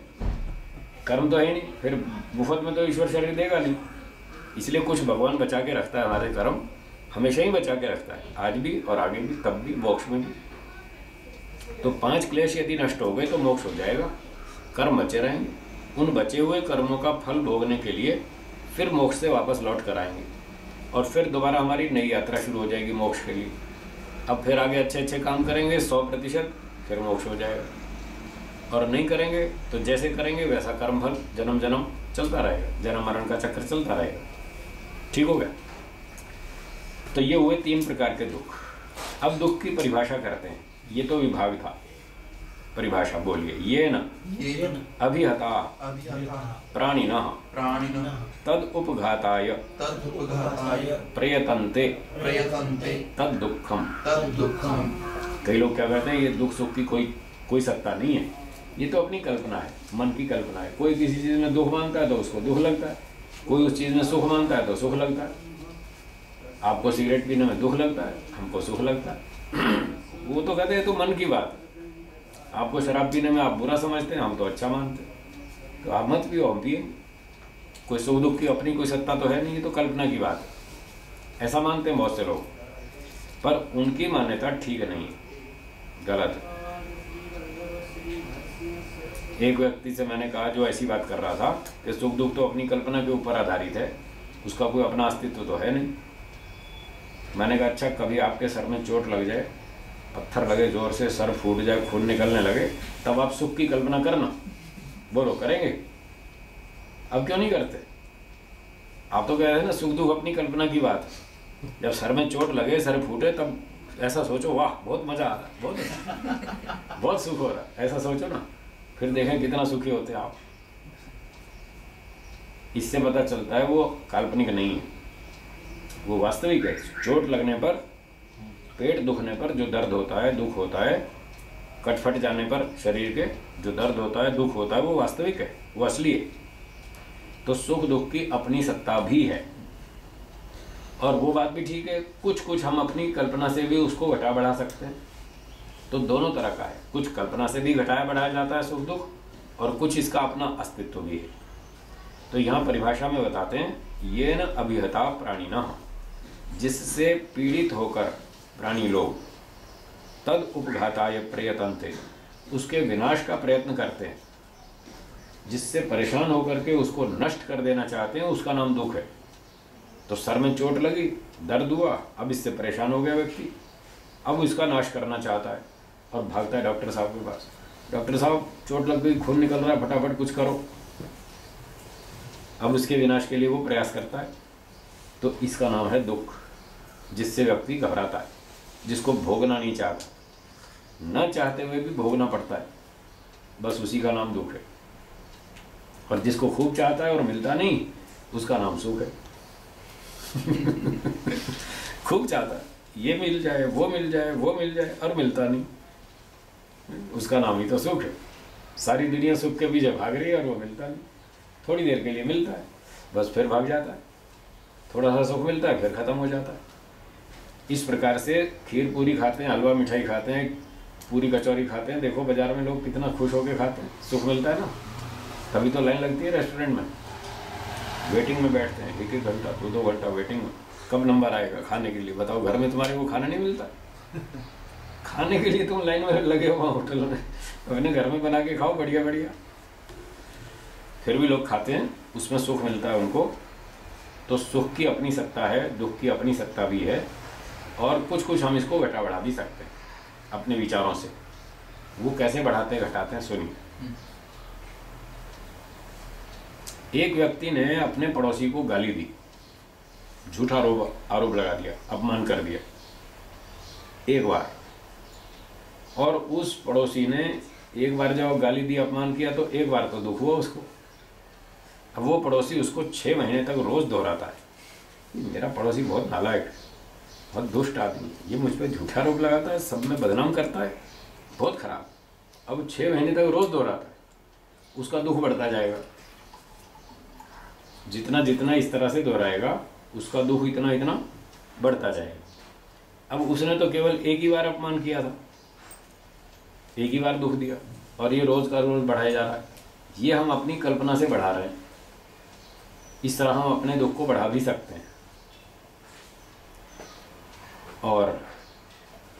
कर्म तो है ही नहीं, फिर मुफ्त में तो ईश्वर शरीर देगा नहीं। इसलिए कुछ भगवान बचा के रखता है, हमारे कर्म हमेशा ही बचा के रखता है, आज भी और आगे भी, तब भी, मोक्ष में भी। तो 5 क्लेश यदि नष्ट हो गए तो मोक्ष हो जाएगा, कर्म बचे रहेंगे। उन बचे हुए कर्मों का फल भोगने के लिए फिर मोक्ष से वापस लौट कर आएंगे और फिर दोबारा हमारी नई यात्रा शुरू हो जाएगी मोक्ष के लिए। अब फिर आगे अच्छे अच्छे काम करेंगे 100%, फिर मोक्ष हो जाएगा। और नहीं करेंगे तो जैसे करेंगे वैसा कर्म फल जन्म जन्म चलता रहेगा, जन्म मरण का चक्कर चलता रहेगा। ठीक हो गया? तो ये हुए 3 प्रकार के दुख। अब दुख की परिभाषा करते हैं। ये तो विभाग था, परिभाषा बोलिए। ये न ये अभिहता अभिहता प्राणिनः प्राणिनः तद उपघाताय तदुपघाताय प्रयतन्ते प्रयतन्ते तद दुःखम। तद्दुःखम्। कई लोग क्या कहते हैं ये दुख सुख की कोई सत्ता नहीं है, ये तो अपनी कल्पना है, मन की कल्पना है। कोई किसी चीज़ में दुख मानता है तो उसको दुख लगता है, कोई उस चीज़ में सुख मानता है तो सुख लगता है। आपको सिगरेट पीने में दुख लगता है, हमको सुख लगता है। वो तो कहते हैं तो मन की बात है। आपको शराब पीने में आप बुरा समझते हैं, हम तो अच्छा मानते हैं, तो आप मत पियो, हम पिए। कोई सुख दुख की अपनी कोई सत्ता तो है नहीं, ये तो कल्पना की बात है। ऐसा मानते हैं बहुत से लोग, पर उनकी मान्यता ठीक नहीं है, गलत है। एक व्यक्ति से मैंने कहा जो ऐसी बात कर रहा था कि सुख दुख तो अपनी कल्पना के ऊपर आधारित है, उसका कोई अपना अस्तित्व तो है नहीं। मैंने कहा अच्छा, कभी आपके सर में चोट लग जाए, पत्थर लगे जोर से, सर फूट जाए, खून निकलने लगे, तब आप सुख की कल्पना करना। बोलो करेंगे? अब क्यों नहीं करते? आप तो कह रहे हैं ना सुख दुख अपनी कल्पना की बात है। जब सर में चोट लगे, सर फूटे, तब ऐसा सोचो वाह बहुत मजा आ रहा है, बहुत अच्छा, बहुत सुख हो रहा है, ऐसा सोचो ना। फिर देखें कितना सुखी होते हैं आप। इससे पता चलता है वो काल्पनिक नहीं है, वो वास्तविक है। चोट लगने पर, पेट दुखने पर जो दर्द होता है, दुख होता है, कटफट जाने पर शरीर के जो दर्द होता है, दुख होता है, वो वास्तविक है, वो असली है। तो सुख दुख की अपनी सत्ता भी है, और वो बात भी ठीक है। कुछ कुछ हम अपनी कल्पना से भी उसको घटा बढ़ा सकते हैं। तो दोनों तरह का है, कुछ कल्पना से भी घटाया बढ़ाया जाता है सुख दुख, और कुछ इसका अपना अस्तित्व भी है। तो यहाँ परिभाषा में बताते हैं, ये न अभिहता प्राणिनः, जिससे पीड़ित होकर प्राणी लोग, तद उपघाताय प्रयतन्ते, उसके विनाश का प्रयत्न करते हैं। जिससे परेशान होकर के उसको नष्ट कर देना चाहते हैं, उसका नाम दुख है। तो सर में चोट लगी, दर्द हुआ, अब इससे परेशान हो गया व्यक्ति, अब इसका नाश करना चाहता है और भागता है डॉक्टर साहब के पास। डॉक्टर साहब चोट लग गई, खून निकल रहा है, फटाफट कुछ करो। अब उसके विनाश के लिए वो प्रयास करता है। तो इसका नाम है दुख, जिससे व्यक्ति घबराता है, जिसको भोगना नहीं चाहता, न चाहते हुए भी भोगना पड़ता है, बस उसी का नाम दुख है। और जिसको खूब चाहता है और मिलता नहीं, उसका नाम सुख है। खूब चाहता है, ये मिल जाए, वो मिल जाए, वो मिल जाए, और मिलता नहीं, उसका नाम ही तो सुख है। सारी दुनिया सुख के पीछे भाग रही है और वो मिलता नहीं। थोड़ी देर के लिए मिलता है, बस फिर भाग जाता है। थोड़ा सा सुख मिलता है, फिर खत्म हो जाता है। इस प्रकार से खीर पूरी खाते हैं, हलवा मिठाई खाते हैं, पूरी कचौरी खाते हैं, देखो बाजार में लोग कितना खुश होकर खाते हैं, सुख मिलता है ना। तभी तो लाइन लगती है रेस्टोरेंट में, वेटिंग में बैठते हैं, 1-1 घंटा, 2-2 घंटा वेटिंग में, कब नंबर आएगा खाने के लिए। बताओ, घर में तुम्हारे को खाना नहीं मिलता? खाने के लिए तुम लाइन में लगे हो होटलों में, अपने घर में बना के खाओ बढ़िया बढ़िया। फिर भी लोग खाते हैं, उसमें सुख मिलता है उनको। तो सुख की अपनी सत्ता है, दुख की अपनी सत्ता भी है, और कुछ कुछ हम इसको घटा बढ़ा भी सकते हैं अपने विचारों से। वो कैसे बढ़ाते घटाते हैं, सुनिए। एक व्यक्ति ने अपने पड़ोसी को गाली दी, झूठा आरोप लगा दिया, अपमान कर दिया एक बार, और उस पड़ोसी ने एक बार जब गाली दी, अपमान किया, तो एक बार तो दुख हुआ उसको। अब वो पड़ोसी उसको 6 महीने तक रोज दोहराता है, मेरा पड़ोसी बहुत नालायक है, बहुत दुष्ट आदमी, ये मुझ पर झूठा आरोप लगाता है, सब में बदनाम करता है, बहुत खराब। अब 6 महीने तक रोज दोहराता है, उसका दुख बढ़ता जाएगा। जितना जितना इस तरह से दोहराएगा, उसका दुख इतना इतना बढ़ता जाएगा। अब उसने तो केवल एक ही बार अपमान किया था, एक ही बार दुख दिया, और ये रोज का रोज बढ़ाया जा रहा है। ये हम अपनी कल्पना से बढ़ा रहे हैं। इस तरह हम अपने दुख को बढ़ा भी सकते हैं, और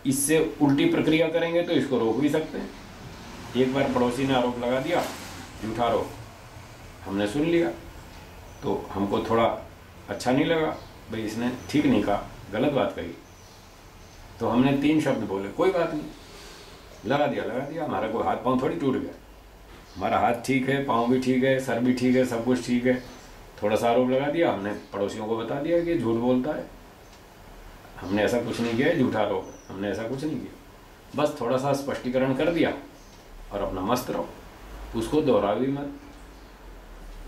इससे उल्टी प्रक्रिया करेंगे तो इसको रोक भी सकते हैं। एक बार पड़ोसी ने आरोप लगा दिया, झूठा आरोप, हमने सुन लिया, तो हमको थोड़ा अच्छा नहीं लगा, भाई इसने ठीक नहीं कहा, गलत बात कही, तो हमने 3 शब्द बोले, कोई बात नहीं, लगा दिया, हमारा कोई हाथ पांव थोड़ी टूट गया, हमारा हाथ ठीक है, पाँव भी ठीक है, सर भी ठीक है, सब कुछ ठीक है। थोड़ा सा आरोप लगा दिया, हमने पड़ोसियों को बता दिया कि झूठ बोलता है, हमने ऐसा कुछ नहीं किया है, झूठा आरोप, हमने ऐसा कुछ नहीं किया, बस थोड़ा सा स्पष्टीकरण कर दिया, और अपना मस्त रहो, उसको दोहरावी मत,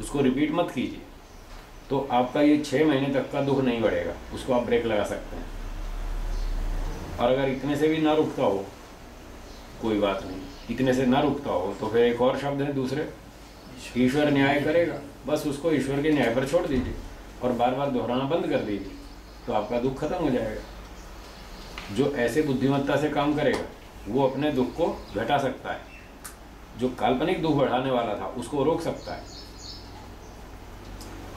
उसको रिपीट मत कीजिए, तो आपका ये 6 महीने तक का दुख नहीं बढ़ेगा, उसको आप ब्रेक लगा सकते हैं। और अगर इतने से भी ना रुकता हो, कोई बात नहीं, इतने से ना रुकता हो तो फिर एक और शब्द है दूसरे, ईश्वर न्याय करेगा, बस उसको ईश्वर के न्याय पर छोड़ दीजिए और बार बार दोहराना बंद कर दीजिए, तो आपका दुख खत्म हो जाएगा। जो ऐसे बुद्धिमत्ता से काम करेगा वो अपने दुख को घटा सकता है, जो काल्पनिक दुख बढ़ाने वाला था उसको रोक सकता है।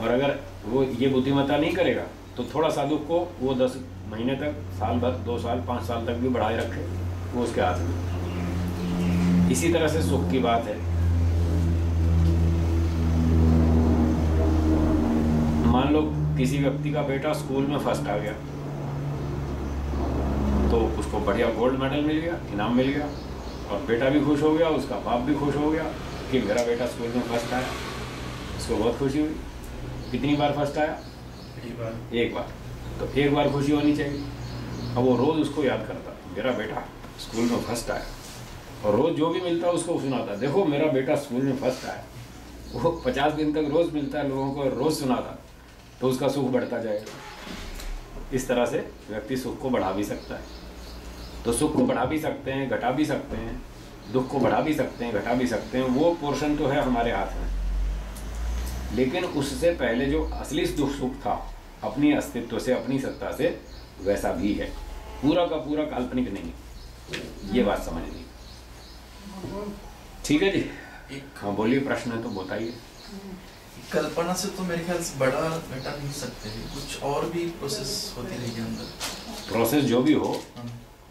और अगर वो ये बुद्धिमत्ता नहीं करेगा तो थोड़ा सा दुख को वो 10 महीने तक, साल भर, 2 साल, 5 साल तक भी बढ़ाए रखे, वो उसके हाथ में। इसी तरह से सुख की बात है। मान लो किसी व्यक्ति का बेटा स्कूल में फर्स्ट आ गया, तो उसको बढ़िया गोल्ड मेडल मिल गया, इनाम मिल गया, और बेटा भी खुश हो गया, उसका बाप भी खुश हो गया कि मेरा बेटा स्कूल में फर्स्ट आया। उसको बहुत खुशी हुई। कितनी बार फर्स्ट आया? एक बार। तो एक बार खुशी होनी चाहिए। अब वो रोज़ उसको याद करता, मेरा बेटा स्कूल में फर्स्ट आया, और रोज़ जो भी मिलता उसको सुनाता, देखो मेरा बेटा स्कूल में फर्स्ट आया। वो 50 दिन तक रोज़ मिलता है लोगों को, रोज़ सुनाता, तो उसका सुख बढ़ता जाएगा। इस तरह से व्यक्ति सुख को बढ़ा भी सकता है। तो सुख को बढ़ा भी सकते हैं, घटा भी सकते हैं, दुख को बढ़ा भी सकते हैं, घटा भी सकते हैं, वो पोर्शन तो है हमारे हाथ में। लेकिन उससे पहले जो असली दुख सुख था, अपनी अस्तित्व से, अपनी सत्ता से, वैसा भी है, पूरा का पूरा काल्पनिक नहीं। ये बात समझनी। ठीक है जी। हाँ बोलिए, प्रश्न है तो बताइए। कल्पना से तो मेरे ख्याल से बड़ा घटा नहीं सकते हैं, कुछ और भी प्रोसेस होती रहेगी अंदर। प्रोसेस जो भी हो,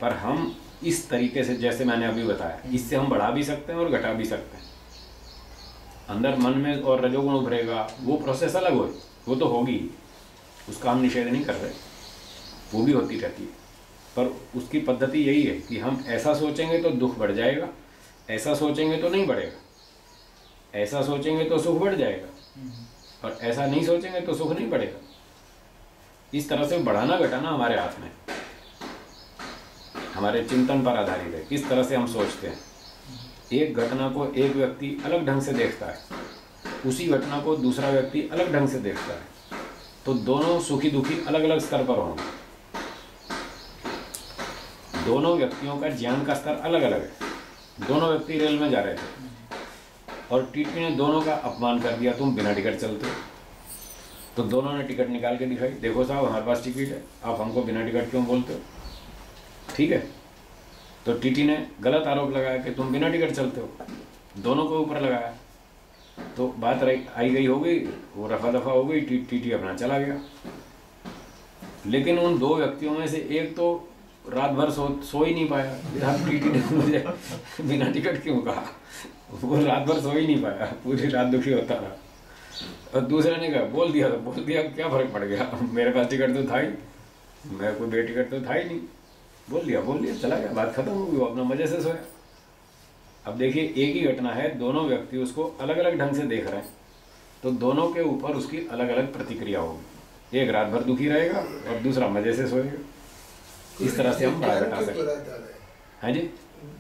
पर हम इस तरीके से, जैसे मैंने अभी बताया, इससे हम बढ़ा भी सकते हैं और घटा भी सकते हैं। अंदर मन में और रजोगुण उभरेगा, वो प्रोसेस अलग हो, वो तो होगी, उसका हम निषेध नहीं कर रहे, वो भी होती रहती है। पर उसकी पद्धति यही है कि हम ऐसा सोचेंगे तो दुख बढ़ जाएगा, ऐसा सोचेंगे तो नहीं बढ़ेगा, ऐसा सोचेंगे तो सुख बढ़ जाएगा, और ऐसा नहीं सोचेंगे तो सुख नहीं बढ़ेगा। इस तरह से बढ़ाना घटाना हमारे हाथ में, हमारे चिंतन पर आधारित है, किस तरह से हम सोचते हैं। एक घटना को एक व्यक्ति अलग ढंग से देखता है, उसी घटना को दूसरा व्यक्ति अलग ढंग से देखता है, तो दोनों सुखी दुखी अलग अलग स्तर पर होंगे। दोनों व्यक्तियों का ज्ञान का स्तर अलग अलग है। दोनों व्यक्ति रेल में जा रहे थे और टीटी ने दोनों का अपमान कर दिया, तुम बिना टिकट चलते हो। तो दोनों ने टिकट निकाल के दिखाई, देखो साहब हमारे पास टिकट है, आप हमको बिना टिकट क्यों बोलते हो। ठीक है, तो टीटी ने गलत आरोप लगाया कि तुम बिना टिकट चलते हो, दोनों को ऊपर लगाया। तो बात आई गई हो गई, वो रफा दफा हो गई, टीटी अपना चला गया। लेकिन उन दो व्यक्तियों में से एक तो रात भर सो ही नहीं पाया। टीटी ने मुझे बिना टिकट क्यों कहा, वो रात भर सो ही नहीं पाया, पूरी रात दुखी होता रहा। और दूसरे ने कहा बोल दिया, तो बोल दिया, क्या फर्क पड़ गया, मेरे पास टिकट तो था ही, मैं कोई बेटिकट तो था ही नहीं, बोल दिया, चला गया, बात खत्म हो गई, वो अपना मजे से सोया। अब देखिए, एक ही घटना है, दोनों व्यक्ति उसको अलग अलग ढंग से देख रहे हैं, तो दोनों के ऊपर उसकी अलग अलग प्रतिक्रिया होगी। एक रात भर दुखी रहेगा और दूसरा मजे से सोएगा। इस तरह से हम बड़ा घटा सकते हैं। जी,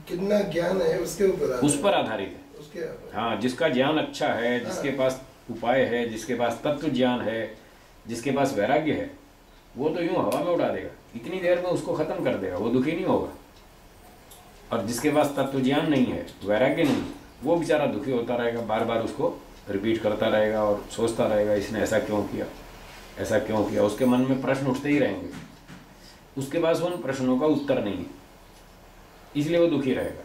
कितना ज्ञान है उसके ऊपर, उस पर आधारित है। हाँ, जिसका ज्ञान अच्छा है, जिसके पास उपाय है, जिसके पास तत्व ज्ञान है, जिसके पास वैराग्य है, वो तो यूं हवा में उड़ा देगा, इतनी देर में उसको खत्म कर देगा, वो दुखी नहीं होगा। और जिसके पास तत्व ज्ञान नहीं है, वैराग्य नहीं, वो बेचारा दुखी होता रहेगा, बार बार उसको रिपीट करता रहेगा और सोचता रहेगा इसने ऐसा क्यों किया, ऐसा क्यों किया। उसके मन में प्रश्न उठते ही रहेंगे, उसके पास उन प्रश्नों का उत्तर नहीं है, इसलिए वो दुखी रहेगा।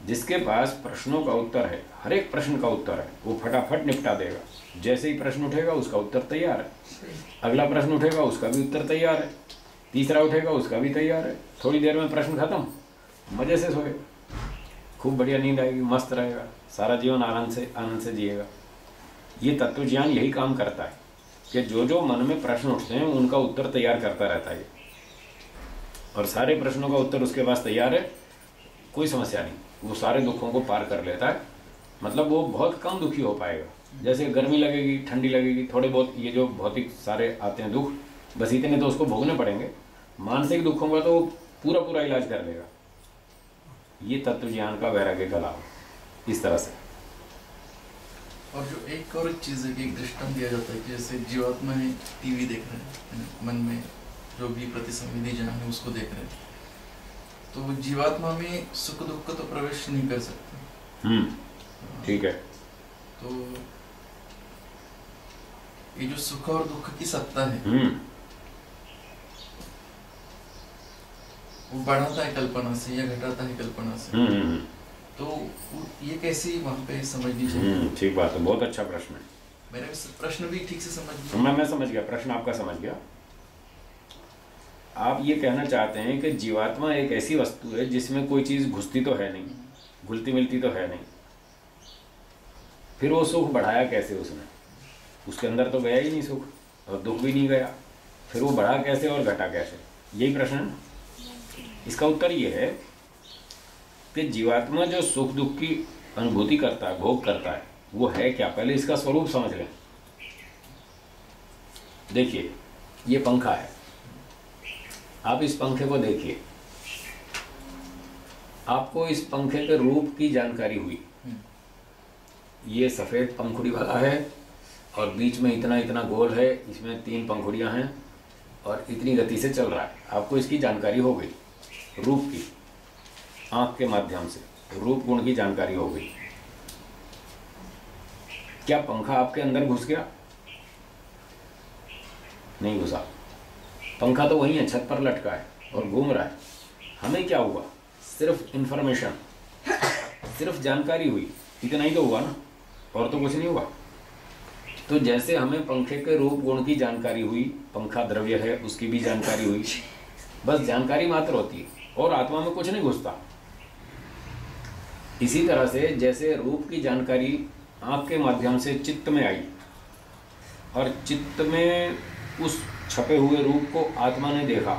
जिसके पास प्रश्नों का उत्तर है, हर एक प्रश्न का उत्तर है, वो फटाफट निपटा देगा। जैसे ही प्रश्न उठेगा उसका उत्तर तैयार है, अगला प्रश्न उठेगा उसका भी उत्तर तैयार है, तीसरा उठेगा उसका भी तैयार है। थोड़ी देर में प्रश्न खत्म, मजे से सोएगा, खूब बढ़िया नींद आएगी, मस्त रहेगा, सारा जीवन आनंद से जिएगा। ये तत्व ज्ञान यही काम करता है कि जो जो मन में प्रश्न उठते हैं उनका उत्तर तैयार करता रहता है, और सारे प्रश्नों का उत्तर उसके पास तैयार है, कोई समस्या नहीं, वो सारे दुखों को पार कर लेता है। मतलब वो बहुत कम दुखी हो पाएगा। जैसे गर्मी लगेगी, ठंडी लगेगी, थोड़े बहुत ये जो भौतिक सारे आते हैं दुख, बस इतने तो उसको भोगने पड़ेंगे। मानसिक दुखों का तो पूरा पूरा इलाज कर लेगा। ये तत्व ज्ञान का वैराग्य का लाभ, इस तरह से। और जो एक और चीज़ है कि एक दृष्टांत दिया जाता है कि जैसे जीवात्मा है, टीवी देख रहे हैं, मन में जो भी प्रतिसंवेदी ज्ञान है उसको देख रहे हैं, तो वो जीवात्मा में सुख दुख तो प्रवेश नहीं कर सकते। ठीक है। तो ये जो सुख और दुख की सत्ता है वो बढ़ाता है कल्पना से या घटाता है कल्पना से, तो ये कैसे वहाँ पे समझनी चाहिए? ठीक बात है, बहुत अच्छा प्रश्न है। मैंने प्रश्न भी ठीक से समझ मैं समझ गया, प्रश्न आपका समझ गया। आप ये कहना चाहते हैं कि जीवात्मा एक ऐसी वस्तु है जिसमें कोई चीज़ घुसती तो है नहीं, घुलती मिलती तो है नहीं, फिर वो सुख बढ़ाया कैसे उसने? उसके अंदर तो गया ही नहीं सुख, और दुख भी नहीं गया, फिर वो बढ़ा कैसे और घटा कैसे? यही प्रश्न है ना। इसका उत्तर ये है कि जीवात्मा जो सुख दुख की अनुभूति करता है, भोग करता है, वो है क्या? पहले इसका स्वरूप समझ लें। देखिए, ये पंखा है, आप इस पंखे को देखिए, आपको इस पंखे के रूप की जानकारी हुई। ये सफ़ेद पंखुड़ी वाला है और बीच में इतना इतना गोल है, इसमें 3 पंखुड़ियां हैं और इतनी गति से चल रहा है। आपको इसकी जानकारी हो गई, रूप की, आँख के माध्यम से रूप गुण की जानकारी हो गई। क्या पंखा आपके अंदर घुस गया? नहीं घुसा। पंखा तो वहीं है, छत पर लटका है और घूम रहा है। हमें क्या हुआ? सिर्फ इंफॉर्मेशन, सिर्फ जानकारी हुई, इतना ही तो हुआ ना, और तो कुछ नहीं हुआ। तो जैसे हमें पंखे के रूप गुण की जानकारी हुई, पंखा द्रव्य है उसकी भी जानकारी हुई, बस जानकारी मात्र होती है और आत्मा में कुछ नहीं घुसता। इसी तरह से जैसे रूप की जानकारी आँख के माध्यम से चित्त में आई और चित्त में उस छपे हुए रूप को आत्मा ने देखा,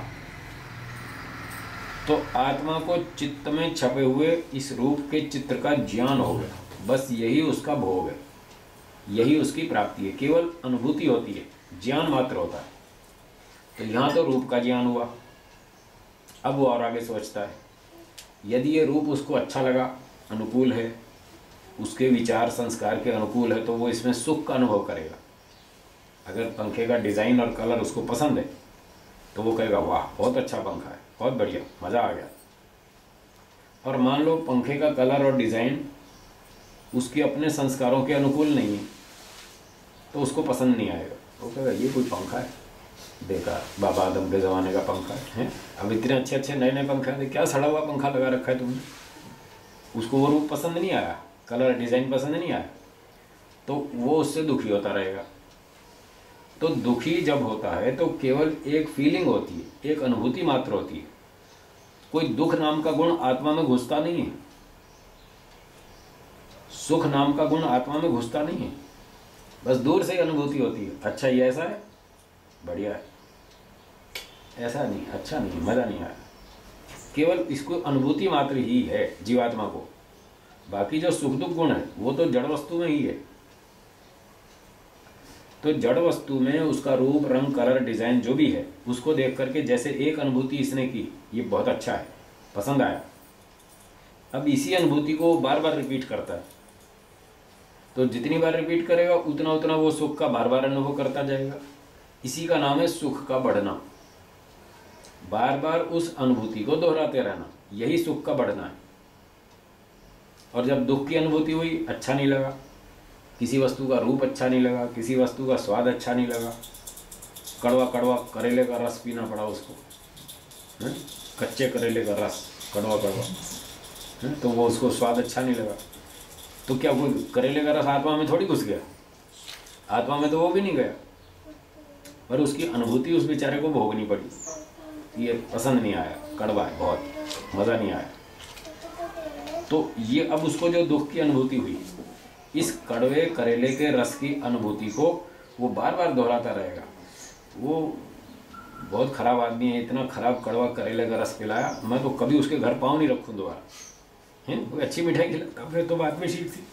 तो आत्मा को चित्त में छपे हुए इस रूप के चित्र का ज्ञान हो गया। बस यही उसका भोग है, यही उसकी प्राप्ति है। केवल अनुभूति होती है, ज्ञान मात्र होता है। तो यहाँ तो रूप का ज्ञान हुआ। अब वो और आगे सोचता है, यदि ये रूप उसको अच्छा लगा, अनुकूल है, उसके विचार संस्कार के अनुकूल है, तो वो इसमें सुख का अनुभव करेगा। अगर पंखे का डिज़ाइन और कलर उसको पसंद है तो वो कहेगा वाह बहुत अच्छा पंखा है, बहुत बढ़िया, मज़ा आ गया। और मान लो पंखे का कलर और डिज़ाइन उसके अपने संस्कारों के अनुकूल नहीं है, तो उसको पसंद नहीं आएगा। वो कहेगा ये कोई पंखा है, बेकार, बाबा आदम के ज़माने का पंखा है। अब इतने अच्छे अच्छे नए नए पंखे हैं, क्या सड़ा हुआ पंखा लगा रखा है तुमने। उसको वो रूप पसंद नहीं आया, कलर डिज़ाइन पसंद नहीं आया, तो वो उससे दुखी होता रहेगा। तो दुखी जब होता है तो केवल एक फीलिंग होती है, एक अनुभूति मात्र होती है। कोई दुख नाम का गुण आत्मा में घुसता नहीं है, सुख नाम का गुण आत्मा में घुसता नहीं है, बस दूर से ही अनुभूति होती है। अच्छा ये ऐसा है, बढ़िया है, ऐसा नहीं, अच्छा नहीं, मज़ा नहीं आया। केवल इसको अनुभूति मात्र ही है जीवात्मा को। बाकी जो सुख दुख गुण है वो तो जड़ वस्तु में ही है। तो जड़ वस्तु में उसका रूप रंग कलर डिज़ाइन जो भी है, उसको देख करके जैसे एक अनुभूति इसने की, ये बहुत अच्छा है, पसंद आया, अब इसी अनुभूति को बार बार रिपीट करता है। तो जितनी बार रिपीट करेगा उतना उतना वो सुख का बार बार अनुभव करता जाएगा। इसी का नाम है सुख का बढ़ना। बार बार उस अनुभूति को दोहराते रहना, यही सुख का बढ़ना है। और जब दुख की अनुभूति हुई, अच्छा नहीं लगा, किसी वस्तु का रूप अच्छा नहीं लगा, किसी वस्तु का स्वाद अच्छा नहीं लगा, कड़वा कड़वा करेले का रस पीना पड़ा उसको, कच्चे करेले का रस कड़वा कड़वा, तो वो उसको स्वाद अच्छा नहीं लगा। तो क्या कोई करेले का रस आत्मा में थोड़ी घुस गया? आत्मा में तो वो भी नहीं गया, पर उसकी अनुभूति उस बेचारे को भोगनी पड़ी। ये पसंद नहीं आया, कड़वा है बहुत, मज़ा नहीं आया। तो ये अब उसको जो दुख की अनुभूति हुई, इस कड़वे करेले के रस की अनुभूति को वो बार बार दोहराता रहेगा। वो बहुत ख़राब आदमी है, इतना ख़राब कड़वा करेले का रस पिलाया, मैं तो कभी उसके घर पाँव नहीं रखूँ दोबारा। हैं, कोई अच्छी मिठाई खिलाता फिर तो बात में ठीक थी,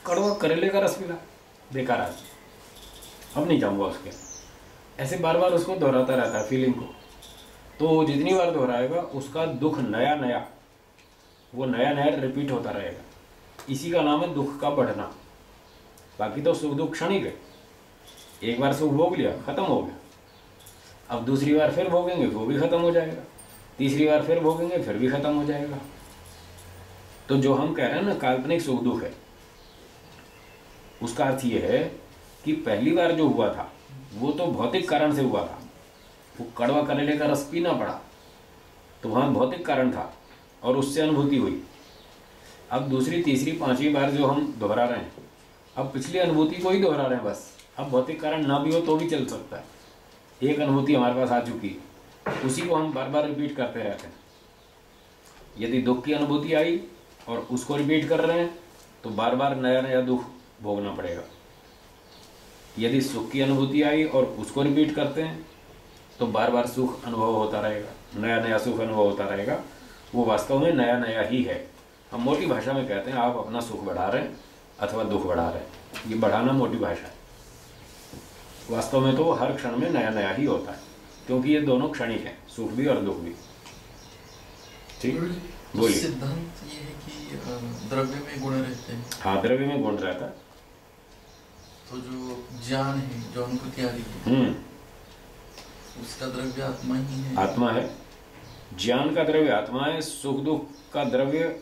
कड़वा करेले का रस पिला, बेकार आदमी, अब नहीं जाऊँगा उसके। ऐसे बार बार उसको दोहराता रहता है फीलिंग को। तो जितनी बार दोहराएगा उसका दुख नया नया वो नया नया रिपीट होता रहेगा। इसी का नाम है दुख का बढ़ना। बाकी तो सुख दुख क्षणिक है, एक बार सुख भोग लिया खत्म हो गया, अब दूसरी बार फिर भोगेंगे वो भी खत्म हो जाएगा, तीसरी बार फिर भोगेंगे फिर भी खत्म हो जाएगा। तो जो हम कह रहे हैं ना काल्पनिक सुख दुख है, उसका अर्थ ये है कि पहली बार जो हुआ था वो तो भौतिक कारण से हुआ था, वो कड़वा करेले का रस पीना पड़ा तो वहाँ भौतिक कारण था और उससे अनुभूति हुई। अब दूसरी तीसरी पांचवी बार जो हम दोहरा रहे हैं, अब पिछली अनुभूति को ही दोहरा रहे हैं बस। अब भौतिक कारण ना भी हो तो भी चल सकता है, एक अनुभूति हमारे पास आ चुकी है, उसी को हम बार बार रिपीट करते रहते हैं। यदि दुख की अनुभूति आई और उसको रिपीट कर रहे हैं तो बार बार नया नया दुख भोगना पड़ेगा। यदि सुख की अनुभूति आई और उसको रिपीट करते हैं तो बार बार सुख अनुभव होता रहेगा, नया नया सुख अनुभव होता रहेगा। वो वास्तव में नया नया ही है। हम मोटी भाषा में कहते हैं आप अपना सुख बढ़ा रहे हैं अथवा दुख बढ़ा रहे हैं, ये बढ़ाना मोटी भाषा है। वास्तव में तो वो हर क्षण में नया नया ही होता है, क्योंकि ये दोनों क्षणिक हैं, सुख भी और दुख भी। ठीक, बोलिए। सिद्धांत ये है कि द्रव्य में गुण रहते हैं। हाँ, द्रव्य में गुण रहता है। तो जो ज्ञान है, जो अनुभूति आ रही है, उसका द्रव्य आत्मा ही है। आत्मा है, ज्ञान का द्रव्य आत्मा है, सुख दुख का द्रव्य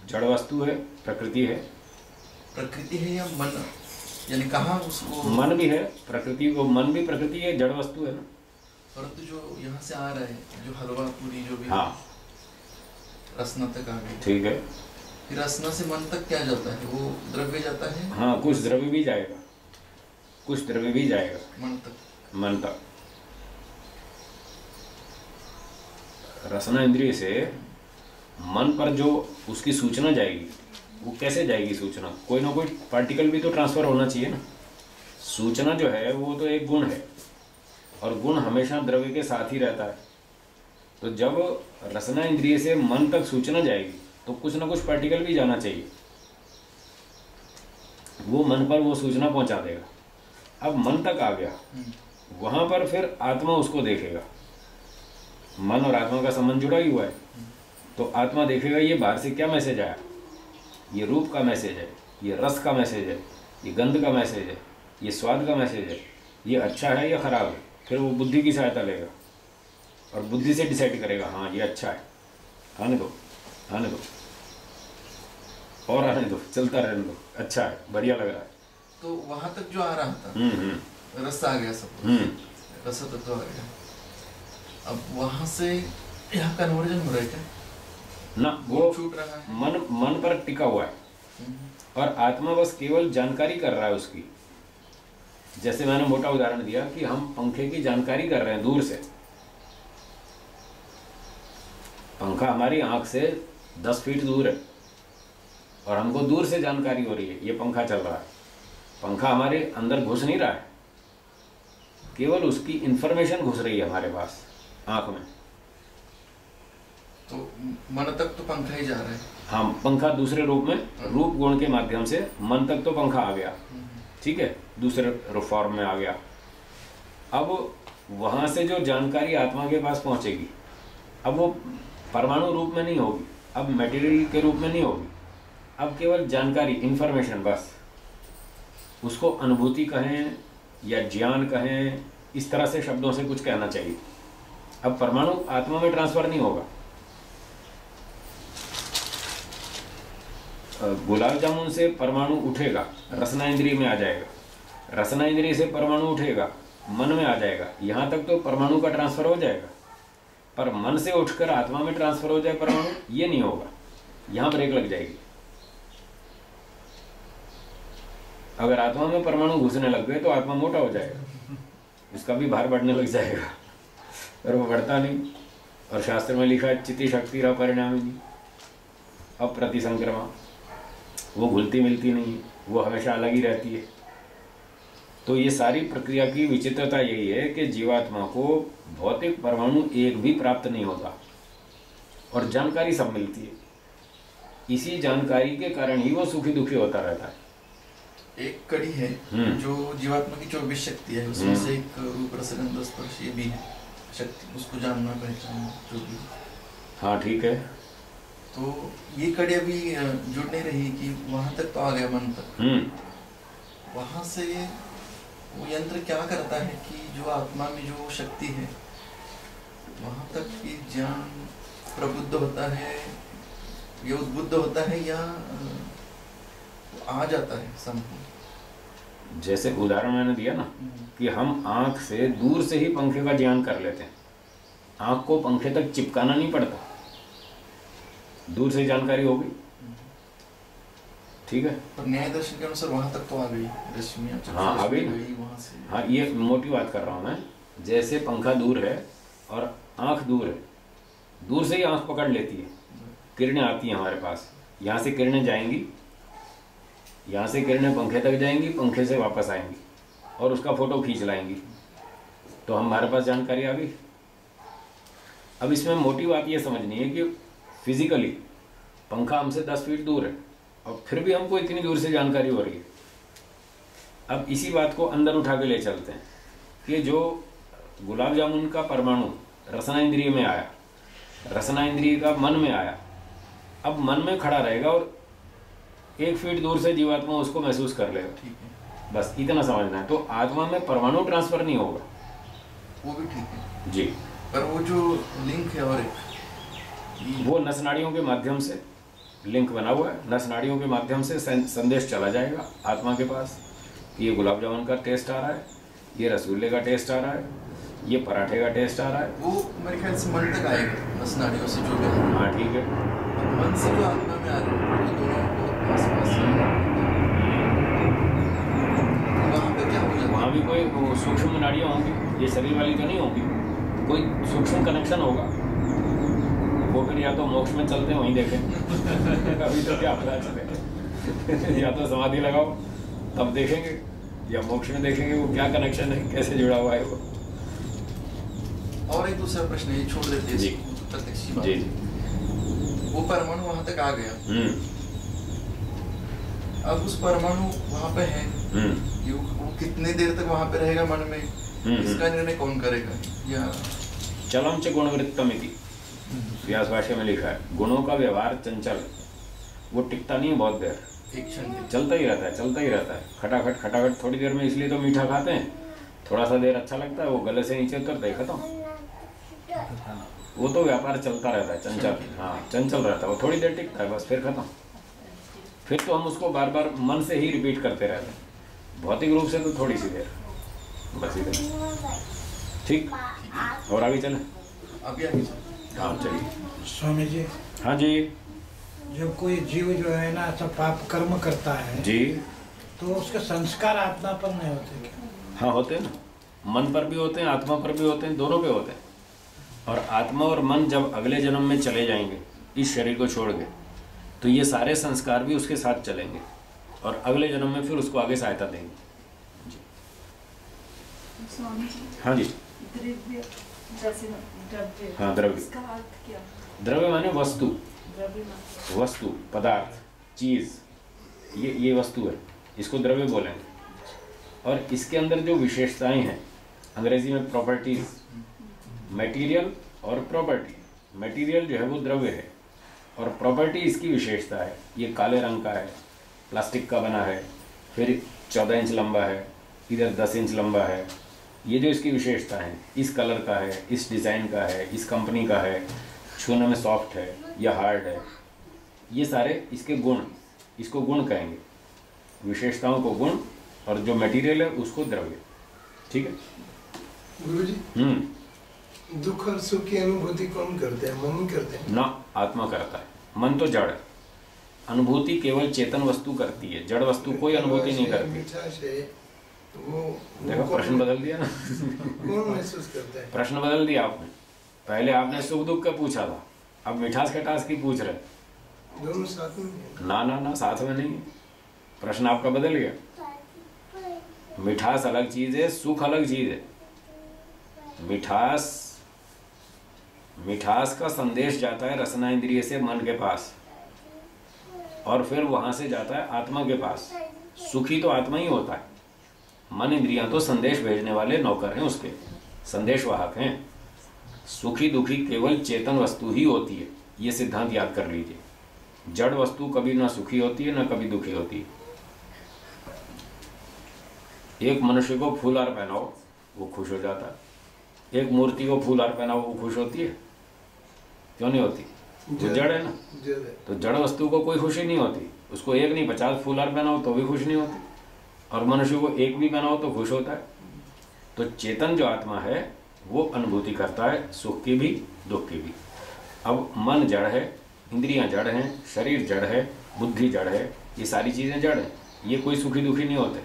जड़ वस्तु है, प्रकृति है। प्रकृति है या मन, यानी कहाँ उसको मन भी है, प्रकृति को मन भी प्रकृति है, जड़ वस्तु है ना। परंतु जो यहाँ से आ रहा है, जो हलवा पूरी जो भी हाँ, रसना तक आ गई, ठीक है। फिर रसना से मन तक क्या जाता है? वो द्रव्य जाता है। हाँ, कुछ द्रव्य भी जाएगा, कुछ द्रव्य भी जाएगा मन तक। मन तक। रसना इंद्रिय से मन पर जो उसकी सूचना जाएगी, वो कैसे जाएगी सूचना? कोई ना कोई पार्टिकल भी तो ट्रांसफर होना चाहिए ना। सूचना जो है वो तो एक गुण है, और गुण हमेशा द्रव्य के साथ ही रहता है। तो जब रसना इंद्रिय से मन तक सूचना जाएगी तो कुछ ना कुछ पार्टिकल भी जाना चाहिए, वो मन पर वो सूचना पहुंचा देगा। अब मन तक आ गया, वहां पर फिर आत्मा उसको देखेगा। मन और आत्मा का संबंध जुड़ा ही हुआ है, तो आत्मा देखेगा ये बाहर से क्या मैसेज आया, ये रूप का मैसेज है, ये रस का मैसेज है, ये गंध का मैसेज है, ये स्वाद का मैसेज है, ये अच्छा है या खराब है। फिर वो बुद्धि की सहायता लेगा और बुद्धि से डिसाइड करेगा, हाँ ये अच्छा है, आने दो आने दो और आने दो, चलता रहने दो, अच्छा है, बढ़िया लग रहा है। तो वहां तक जो आ रहा था, रस आ गया, सब रस तत्व आ गया। अब वहां से यहाँ कन्वर्जन हो रहा है क्या? ना, वो छूट रहा है। मन पर टिका हुआ है और आत्मा बस केवल जानकारी कर रहा है उसकी। जैसे मैंने मोटा उदाहरण दिया कि हम पंखे की जानकारी कर रहे हैं दूर से। पंखा हमारी आंख से 10 फीट दूर है और हमको दूर से जानकारी हो रही है ये पंखा चल रहा है। पंखा हमारे अंदर घुस नहीं रहा है, केवल उसकी इंफॉर्मेशन घुस रही है हमारे पास आंख में। तो मन तक तो पंखा ही जा रहा है। हाँ, पंखा दूसरे रूप में, रूप गुण के माध्यम से मन तक तो पंखा आ गया, ठीक है, दूसरे फॉर्म में आ गया। अब वहां से जो जानकारी आत्मा के पास पहुंचेगी, अब वो परमाणु रूप में नहीं होगी, अब मटेरियल के रूप में नहीं होगी, अब केवल जानकारी, इंफॉर्मेशन बस। उसको अनुभूति कहें या ज्ञान कहें, इस तरह से शब्दों से कुछ कहना चाहिए। अब परमाणु आत्मा में ट्रांसफर नहीं होगा। गुलाब जामुन से परमाणु उठेगा, रसना इंद्रिय में आ जाएगा, रसना इंद्रिय से परमाणु उठेगा, मन में आ जाएगा, यहाँ तक तो परमाणु का ट्रांसफर हो जाएगा। पर मन से उठकर आत्मा में ट्रांसफर हो जाए परमाणु, ये नहीं होगा, यहाँ ब्रेक लग जाएगी। अगर आत्मा में परमाणु घुसने लग गए तो आत्मा मोटा हो जाएगा, इसका भी भार बढ़ने लग जाएगा, पर वो बढ़ता नहीं। और शास्त्र में लिखा है चिति शक्ति परिणामिनी अप्रतिसंक्रमा, वो घुलती मिलती नहीं, वो हमेशा अलग ही रहती है। तो ये सारी प्रक्रिया की विचित्रता यही है कि जीवात्मा को भौतिक परमाणु एक भी प्राप्त नहीं होता और जानकारी सब मिलती है। इसी जानकारी के कारण ही वो सुखी दुखी होता रहता है। एक कड़ी है जो जीवात्मा की 24 शक्ति है, उसमें से एक रूप रस गंध स्पर्श ये भी है शक्ति, उसको जानना पहचानना जो भी। हाँ ठीक है, तो ये कड़ी अभी जुड़ नहीं रही कि वहां तक तो आ गया मन तक, वहां से वो यंत्र क्या करता है कि जो आत्मा में जो शक्ति है वहां तक ये ज्ञान प्रबुद्ध होता है या उद्बुद्ध होता है या आ जाता है संपूर्ण। जैसे उदाहरण मैंने दिया ना कि हम आंख से दूर से ही पंखे का ज्ञान कर लेते हैं, आंख को पंखे तक चिपकाना नहीं पड़ता, दूर से जानकारी होगी, ठीक है। पर न्याय दर्शन के अनुसार वहां तक तो आ गई रश्मियां। हाँ आ गई वहां से। हाँ ये मोटी बात कर रहा हूँ मैं, जैसे पंखा दूर है और आंख दूर है, दूर से ही आंख पकड़ लेती है, किरणें आती हैं हमारे पास, यहाँ से किरणें जाएंगी, यहाँ से किरणें पंखे तक जाएंगी, पंखे से वापस आएंगी और उसका फोटो खींच लाएंगी, तो हमारे पास जानकारी आ गई। अब इसमें मोटी बात ये समझनी है कि फिजिकली पंखा हमसे 10 फीट दूर है और फिर भी हमको इतनी दूर से जानकारी हो रही है। अब इसी बात को अंदर उठा के ले चलते हैं कि जो गुलाब जामुन का परमाणु रसना इंद्रिय में आया, रसना इंद्रिय का मन में आया, अब मन में खड़ा रहेगा और 1 फीट दूर से जीवात्मा उसको महसूस कर लेगा, ठीक है, बस इतना समझना है। तो आत्मा में परमाणु ट्रांसफर नहीं होगा, वो भी ठीक है जी। पर वो जो लिंक है और वो नस नाड़ियों के माध्यम से लिंक बना हुआ है, नस नाड़ियों के माध्यम से संदेश चला जाएगा आत्मा के पास कि ये गुलाब जामुन का टेस्ट आ रहा है, ये रसगुल्ले का टेस्ट आ रहा है, ये पराठे का टेस्ट आ रहा है, वो मेरे ख्याल से मन तक आएगा नस नाड़ियों से जो भी है। हाँ ठीक है। मन से जो आत्मा में आ रहा है वो दोनों को आस-पास वहाँ पे क्या हो जाता है? वहाँ भी कोई सूक्ष्म नाड़ियाँ होंगी, ये शरीर वाली तो नहीं होंगी, कोई सूक्ष्म कनेक्शन होगा, वो फिर या तो मोक्ष में चलते हैं वहीं देखें अभी तो क्या पता चले या तो समाधि लगाओ तब देखेंगे या मोक्ष में देखेंगे वो क्या कनेक्शन है, कैसे जुड़ा हुआ है वो। और एक दूसरा प्रश्न है, छोड़ देते हैं जी। इसको, प्रत्यक्ष बात। जी वो परमाणु वहां तक आ गया, अब उस परमाणु वहां पे है, ये वो कितने देर तक वहां पे रहेगा मन में, इसका निर्णय कौन करेगा? या चलम च गुणवृत्तम इति व्यास भाषा में लिखा है, गुणों का व्यवहार चंचल, वो टिकता नहीं है बहुत देर, एक क्षण चलता ही रहता है, चलता ही रहता है, खटाखट खटाखट थोड़ी देर में, इसलिए तो मीठा खाते हैं, थोड़ा सा देर अच्छा लगता है, वो गले से नीचे उतरता है, खत्म। वो तो व्यापार चलता रहता है, चंचल, हाँ चंचल रहता है, वो थोड़ी देर टिकता है, बस फिर खत्म। फिर तो हम उसको बार बार मन से ही रिपीट करते रहते हैं, भौतिक रूप से तो थोड़ी सी देर, बस इतना, ठीक। और आगे चलें, अभी आगे हाँ चलिए। स्वामी जी, हाँ जी जब कोई जीव जो है ना अच्छा पाप कर्म करता है जी, तो उसके संस्कार आत्मा पर नहीं होते क्या? हाँ होते हैं ना, मन पर भी होते हैं, आत्मा पर भी होते हैं, दोनों पे होते हैं। और आत्मा और मन जब अगले जन्म में चले जाएंगे इस शरीर को छोड़ के, तो ये सारे संस्कार भी उसके साथ चलेंगे और अगले जन्म में फिर उसको आगे सहायता देंगे जी। स्वामी जी, हाँ जी, द्रव्य जैसे द्रव्य, हाँ द्रव्य, इसका अर्थ क्या? द्रव्य माने वस्तु, द्रव्य माने वस्तु, पदार्थ, चीज़, ये वस्तु है, इसको द्रव्य बोलेंगे। और इसके अंदर जो विशेषताएं हैं, अंग्रेजी में प्रॉपर्टीज, मटेरियल और प्रॉपर्टी। मटेरियल जो है वो द्रव्य है और प्रॉपर्टी इसकी विशेषता है, ये काले रंग का है, प्लास्टिक का बना है, फिर 14 इंच लंबा है, इधर 10 इंच लंबा है, ये जो इसकी विशेषता है, इस कलर का है, इस डिज़ाइन का है, इस कंपनी का है, छूने में सॉफ्ट है या हार्ड है, ये सारे इसके गुण, इसको गुण कहेंगे, विशेषताओं को गुण, और जो मटेरियल है उसको द्रव्य, ठीक है। गुरुजी, दुख और सुख की अनुभूति कौन करते हैं? मन ही करते हैं ना, आत्मा करता है, मन तो जड़ है, अनुभूति केवल चेतन वस्तु करती है, जड़ वस्तु कोई अनुभूति नहीं करती। मिठास है वो देखो प्रश्न बदल दिया ना कौन महसूस करता है? प्रश्न बदल दिया आपने, पहले आपने सुख दुख का पूछा था, अब मिठास खटास की पूछ रहे। दोनों साथ में हैं। ना ना ना, साथ में नहीं, प्रश्न आपका बदल गया। मिठास अलग चीज है, सुख अलग चीज है। मिठास का संदेश जाता है रसना इंद्रिय से मन के पास और फिर वहां से जाता है आत्मा के पास। सुखी तो आत्मा ही होता है, मन इंद्रियां तो संदेश भेजने वाले नौकर हैं, उसके संदेश वाहक हैं। सुखी दुखी केवल चेतन वस्तु ही होती है, ये सिद्धांत याद कर लीजिए। जड़ वस्तु कभी ना सुखी होती है ना कभी दुखी होती है। एक मनुष्य को फूल हार पहनाओ वो खुश हो जाता है, एक मूर्ति को फूल हार पहनाओ वो खुश होती है? क्यों नहीं होती? वो जड़ है ना। तो जड़ वस्तु को कोई खुशी नहीं होती, उसको एक नहीं 50 फूल हार पहनाओ तो भी खुश नहीं होती, और मनुष्य को एक भी पहनाओ तो खुश होता है। तो चेतन जो आत्मा है वो अनुभूति करता है सुख की भी दुख की भी। अब मन जड़ है, इंद्रियां जड़ हैं, शरीर जड़ है, बुद्धि जड़ है, ये सारी चीज़ें जड़ हैं। ये कोई सुखी दुखी नहीं होते,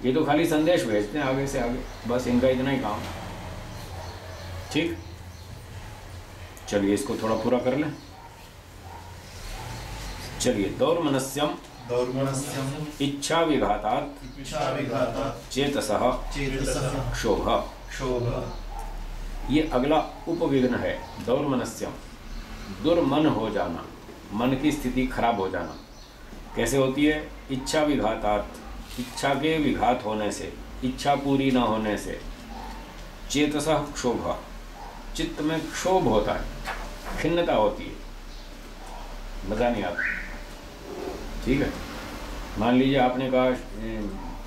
ये तो खाली संदेश भेजते हैं आगे से आगे, बस इनका इतना ही काम। ठीक, चलिए इसको थोड़ा पूरा कर लें। चलिए, दौर्मनस्यम इच्छा विघातात् चेतसः क्षोभ। ये अगला उपविघ्न है दौर्मनस्यम, दुर्मन हो जाना, मन की स्थिति खराब हो जाना। कैसे होती है? इच्छा विघातात्, इच्छा के विघात होने से, इच्छा पूरी ना होने से। चेतसः क्षोभ, चित्त में क्षोभ होता है, खिन्नता होती है, मजा नहीं आता। ठीक है, मान लीजिए आपने कहा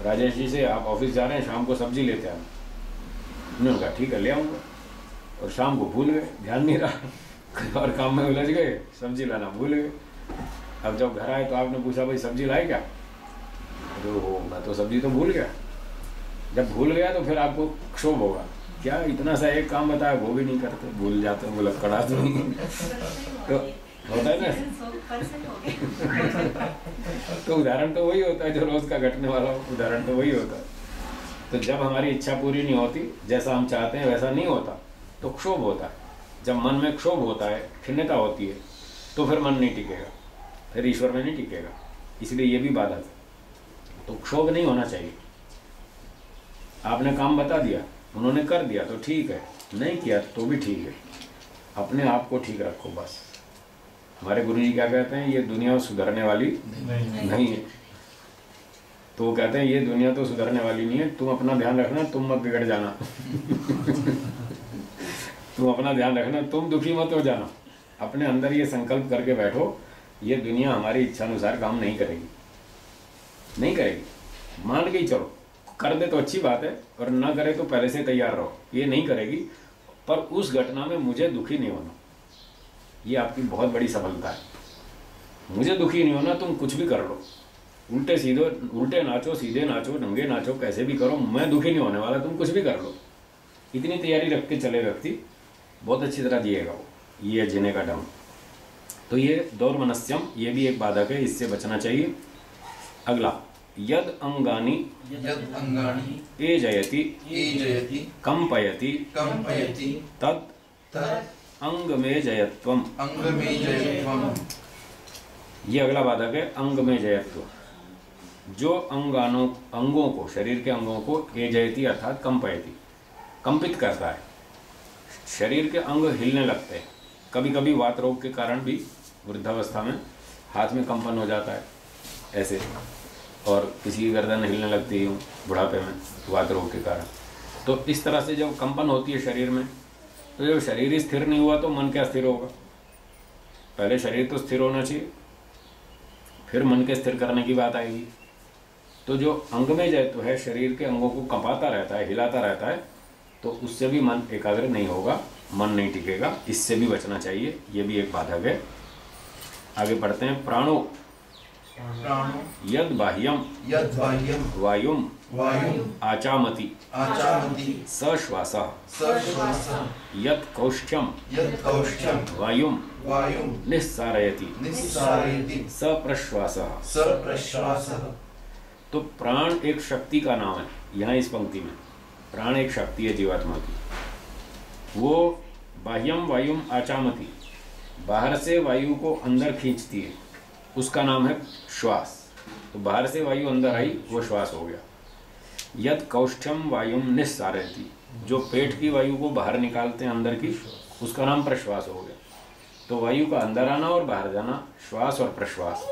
राजेश जी से आप ऑफिस जा रहे हैं, शाम को सब्जी लेते आना। उन्होंने कहा ठीक है ले आऊँगा, और शाम को भूल गए, ध्यान नहीं रहा, कहीं और काम में उलझ गए, सब्जी लाना भूल गए। अब जब घर आए तो आपने पूछा भाई सब्जी लाए क्या? तो मैं तो सब्जी तो भूल गया। जब भूल गया तो फिर आपको क्षोभ होगा, क्या इतना सा एक काम बताया वो भी नहीं करते, भूल जाते हैं, बोला कड़ा तो नहीं। तो होता है ना। तो उदाहरण तो वही होता है जो रोज का घटने वाला उदाहरण तो वही होता है। तो जब हमारी इच्छा पूरी नहीं होती, जैसा हम चाहते हैं वैसा नहीं होता, तो क्षोभ होता है। जब मन में क्षोभ होता है, खिन्नता होती है, तो फिर मन नहीं टिकेगा, फिर ईश्वर में नहीं टिकेगा। इसलिए ये भी बाधक है। तो क्षोभ नहीं होना चाहिए। आपने काम बता दिया, उन्होंने कर दिया तो ठीक है, नहीं किया तो भी ठीक है, अपने आप को ठीक रखो बस। हमारे गुरुजी क्या कहते हैं? ये दुनिया सुधरने वाली नहीं है। तो वो कहते हैं ये दुनिया तो सुधरने वाली नहीं है, तुम अपना ध्यान रखना, तुम मत बिगड़ जाना। तुम अपना ध्यान रखना, तुम दुखी मत हो जाना। अपने अंदर ये संकल्प करके बैठो, ये दुनिया हमारी इच्छा अनुसार काम नहीं करेगी, नहीं करेगी। मान के ही चलो, कर दे तो अच्छी बात है, और ना करे तो पहले से तैयार रहो, ये नहीं करेगी। पर उस घटना में मुझे दुखी नहीं होना, ये आपकी बहुत बड़ी सफलता है। मुझे दुखी नहीं होना, तुम कुछ भी कर लो, उल्टे नाचो, सीधे नाचो, नंगे नाचो, कैसे भी करो, मैं दुखी नहीं होने वाला, तुम कुछ भी कर लो। इतनी तैयारी रख के चले व्यक्ति, बहुत अच्छी तरह जिएगा वो। ये जीने का ढंग। तो ये दौर्मनस्यम, ये भी एक बाधक है, इससे बचना चाहिए। अगला, यद अंगानी ए जयति कंपयति तत् अंग में जयत्वम। ये अगला बाधक है, अंग में जयत्व। जो अंगों को, शरीर के अंगों को ए जयति अर्थात कंपयति, कंपित करता है। शरीर के अंग हिलने लगते हैं। कभी कभी वात रोग के कारण भी वृद्धावस्था में हाथ में कंपन हो जाता है ऐसे, और किसी की गर्दन हिलने लगती है बुढ़ापे में वात रोग के कारण। तो इस तरह से जब कंपन होती है शरीर में, तो जब शरीर ही स्थिर नहीं हुआ तो मन क्या स्थिर होगा? पहले शरीर तो स्थिर होना चाहिए, फिर मन के स्थिर करने की बात आएगी। तो जो अंग में जयत्व है, शरीर के अंगों को कंपाता रहता है, हिलाता रहता है, तो उससे भी मन एकाग्र नहीं होगा, मन नहीं टिकेगा। इससे भी बचना चाहिए, ये भी एक बाधक है। आगे पढ़ते हैं, प्राणो यद बाह्यम वायुम आचामति सश्वासः यत् कौष्ठ्यम वायुम निस्सारयति सप्रश्वासः। तो प्राण एक शक्ति का नाम है। यहाँ इस पंक्ति में प्राण एक शक्ति है जीवात्मा की। वो बाह्यम वायुम आचामति, बाहर से वायु को अंदर खींचती है, उसका नाम है श्वास। तो बाहर से वायु अंदर आई, वो श्वास हो गया। यद कौष्ठ्यम वायुम निस्सारयति, जो पेट की वायु को बाहर निकालते हैं अंदर की, उसका नाम प्रश्वास हो गया। तो वायु का अंदर आना और बाहर जाना, श्वास और प्रश्वास।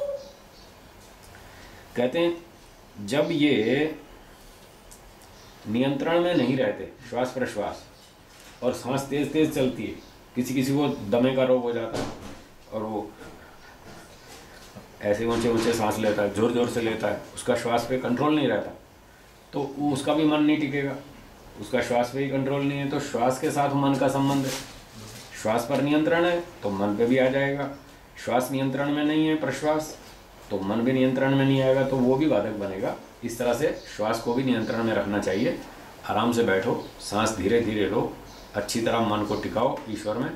कहते हैं जब ये नियंत्रण में नहीं रहते, श्वास प्रश्वास, और सांस तेज तेज चलती है, किसी किसी को दमे का रोग हो जाता है और वो ऐसे ऊंचे ऊंचे सांस लेता है, जोर जोर से लेता है, उसका श्वास पे कंट्रोल नहीं रहता, तो उसका भी मन नहीं टिकेगा, उसका श्वास पे ही कंट्रोल नहीं है। तो श्वास के साथ मन का संबंध है, श्वास पर नियंत्रण है तो मन पे भी आ जाएगा, श्वास नियंत्रण में नहीं है प्रश्वास, तो मन भी नियंत्रण में नहीं आएगा, तो वो भी बाधक बनेगा। इस तरह से श्वास को भी नियंत्रण में रखना चाहिए। आराम से बैठो, सांस धीरे धीरे लो, अच्छी तरह मन को टिकाओ ईश्वर में,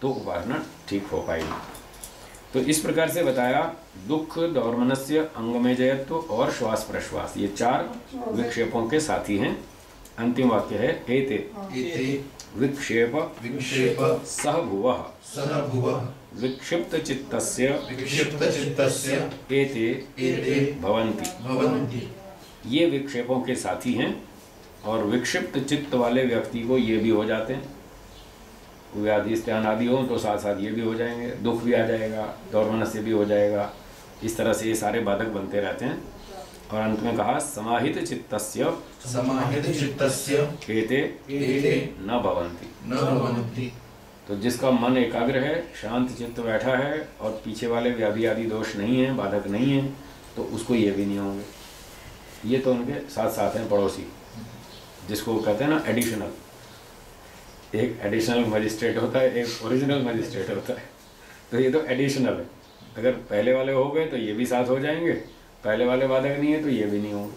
तो उपासना ठीक हो पाएगी। तो इस प्रकार से बताया दुख, दौर्मनस्य, अंगमेजयत्व और श्वास प्रश्वास, ये 4 विक्षेपों के साथी हैं। अंतिम वाक्य है एते विक्षेप सह भुवः विक्षिप्त चित्तस्य एते भवन्ति। ये विक्षेपों के साथी हैं और विक्षिप्त चित्त वाले व्यक्ति को ये भी हो जाते हैं। व्याधि स्त्यान आदि हो तो साथ साथ ये भी हो जाएंगे, दुख भी आ जाएगा, दौर्मनस्य भी हो जाएगा। इस तरह से ये सारे बाधक बनते रहते हैं। और अंत में कहा समाहित चित्तस्य एते न भवन्ति। तो जिसका मन एकाग्र है, शांत चित्त बैठा है और पीछे वाले व्याधि आदि दोष नहीं है, बाधक नहीं है, तो उसको ये भी नहीं होंगे। ये तो उनके साथ साथ हैं पड़ोसी, जिसको कहते हैं ना एडिशनल। एक एडिशनल मजिस्ट्रेट होता है, एक ओरिजिनल मजिस्ट्रेट होता है, तो ये तो एडिशनल है। अगर पहले वाले हो गए तो ये भी साथ हो जाएंगे, पहले वाले बाधक नहीं है तो ये भी नहीं होंगे।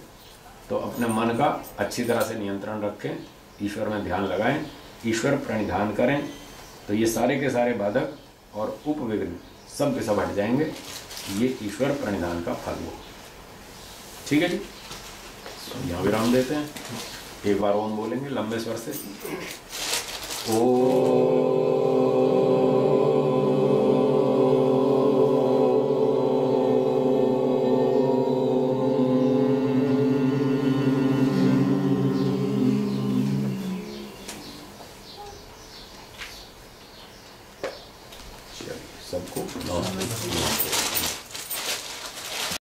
तो अपने मन का अच्छी तरह से नियंत्रण रखें, ईश्वर में ध्यान लगाएं, ईश्वर प्रणिधान करें, तो ये सारे के सारे बाधक और उपविघ्न सब के सब हट जाएंगे। ये ईश्वर प्रणिधान का फल हो। ठीक है जी, यहाँ विराम देते हैं। एक बार ओम बोलेंगे लंबे स्वर से। सबको नमस्ते।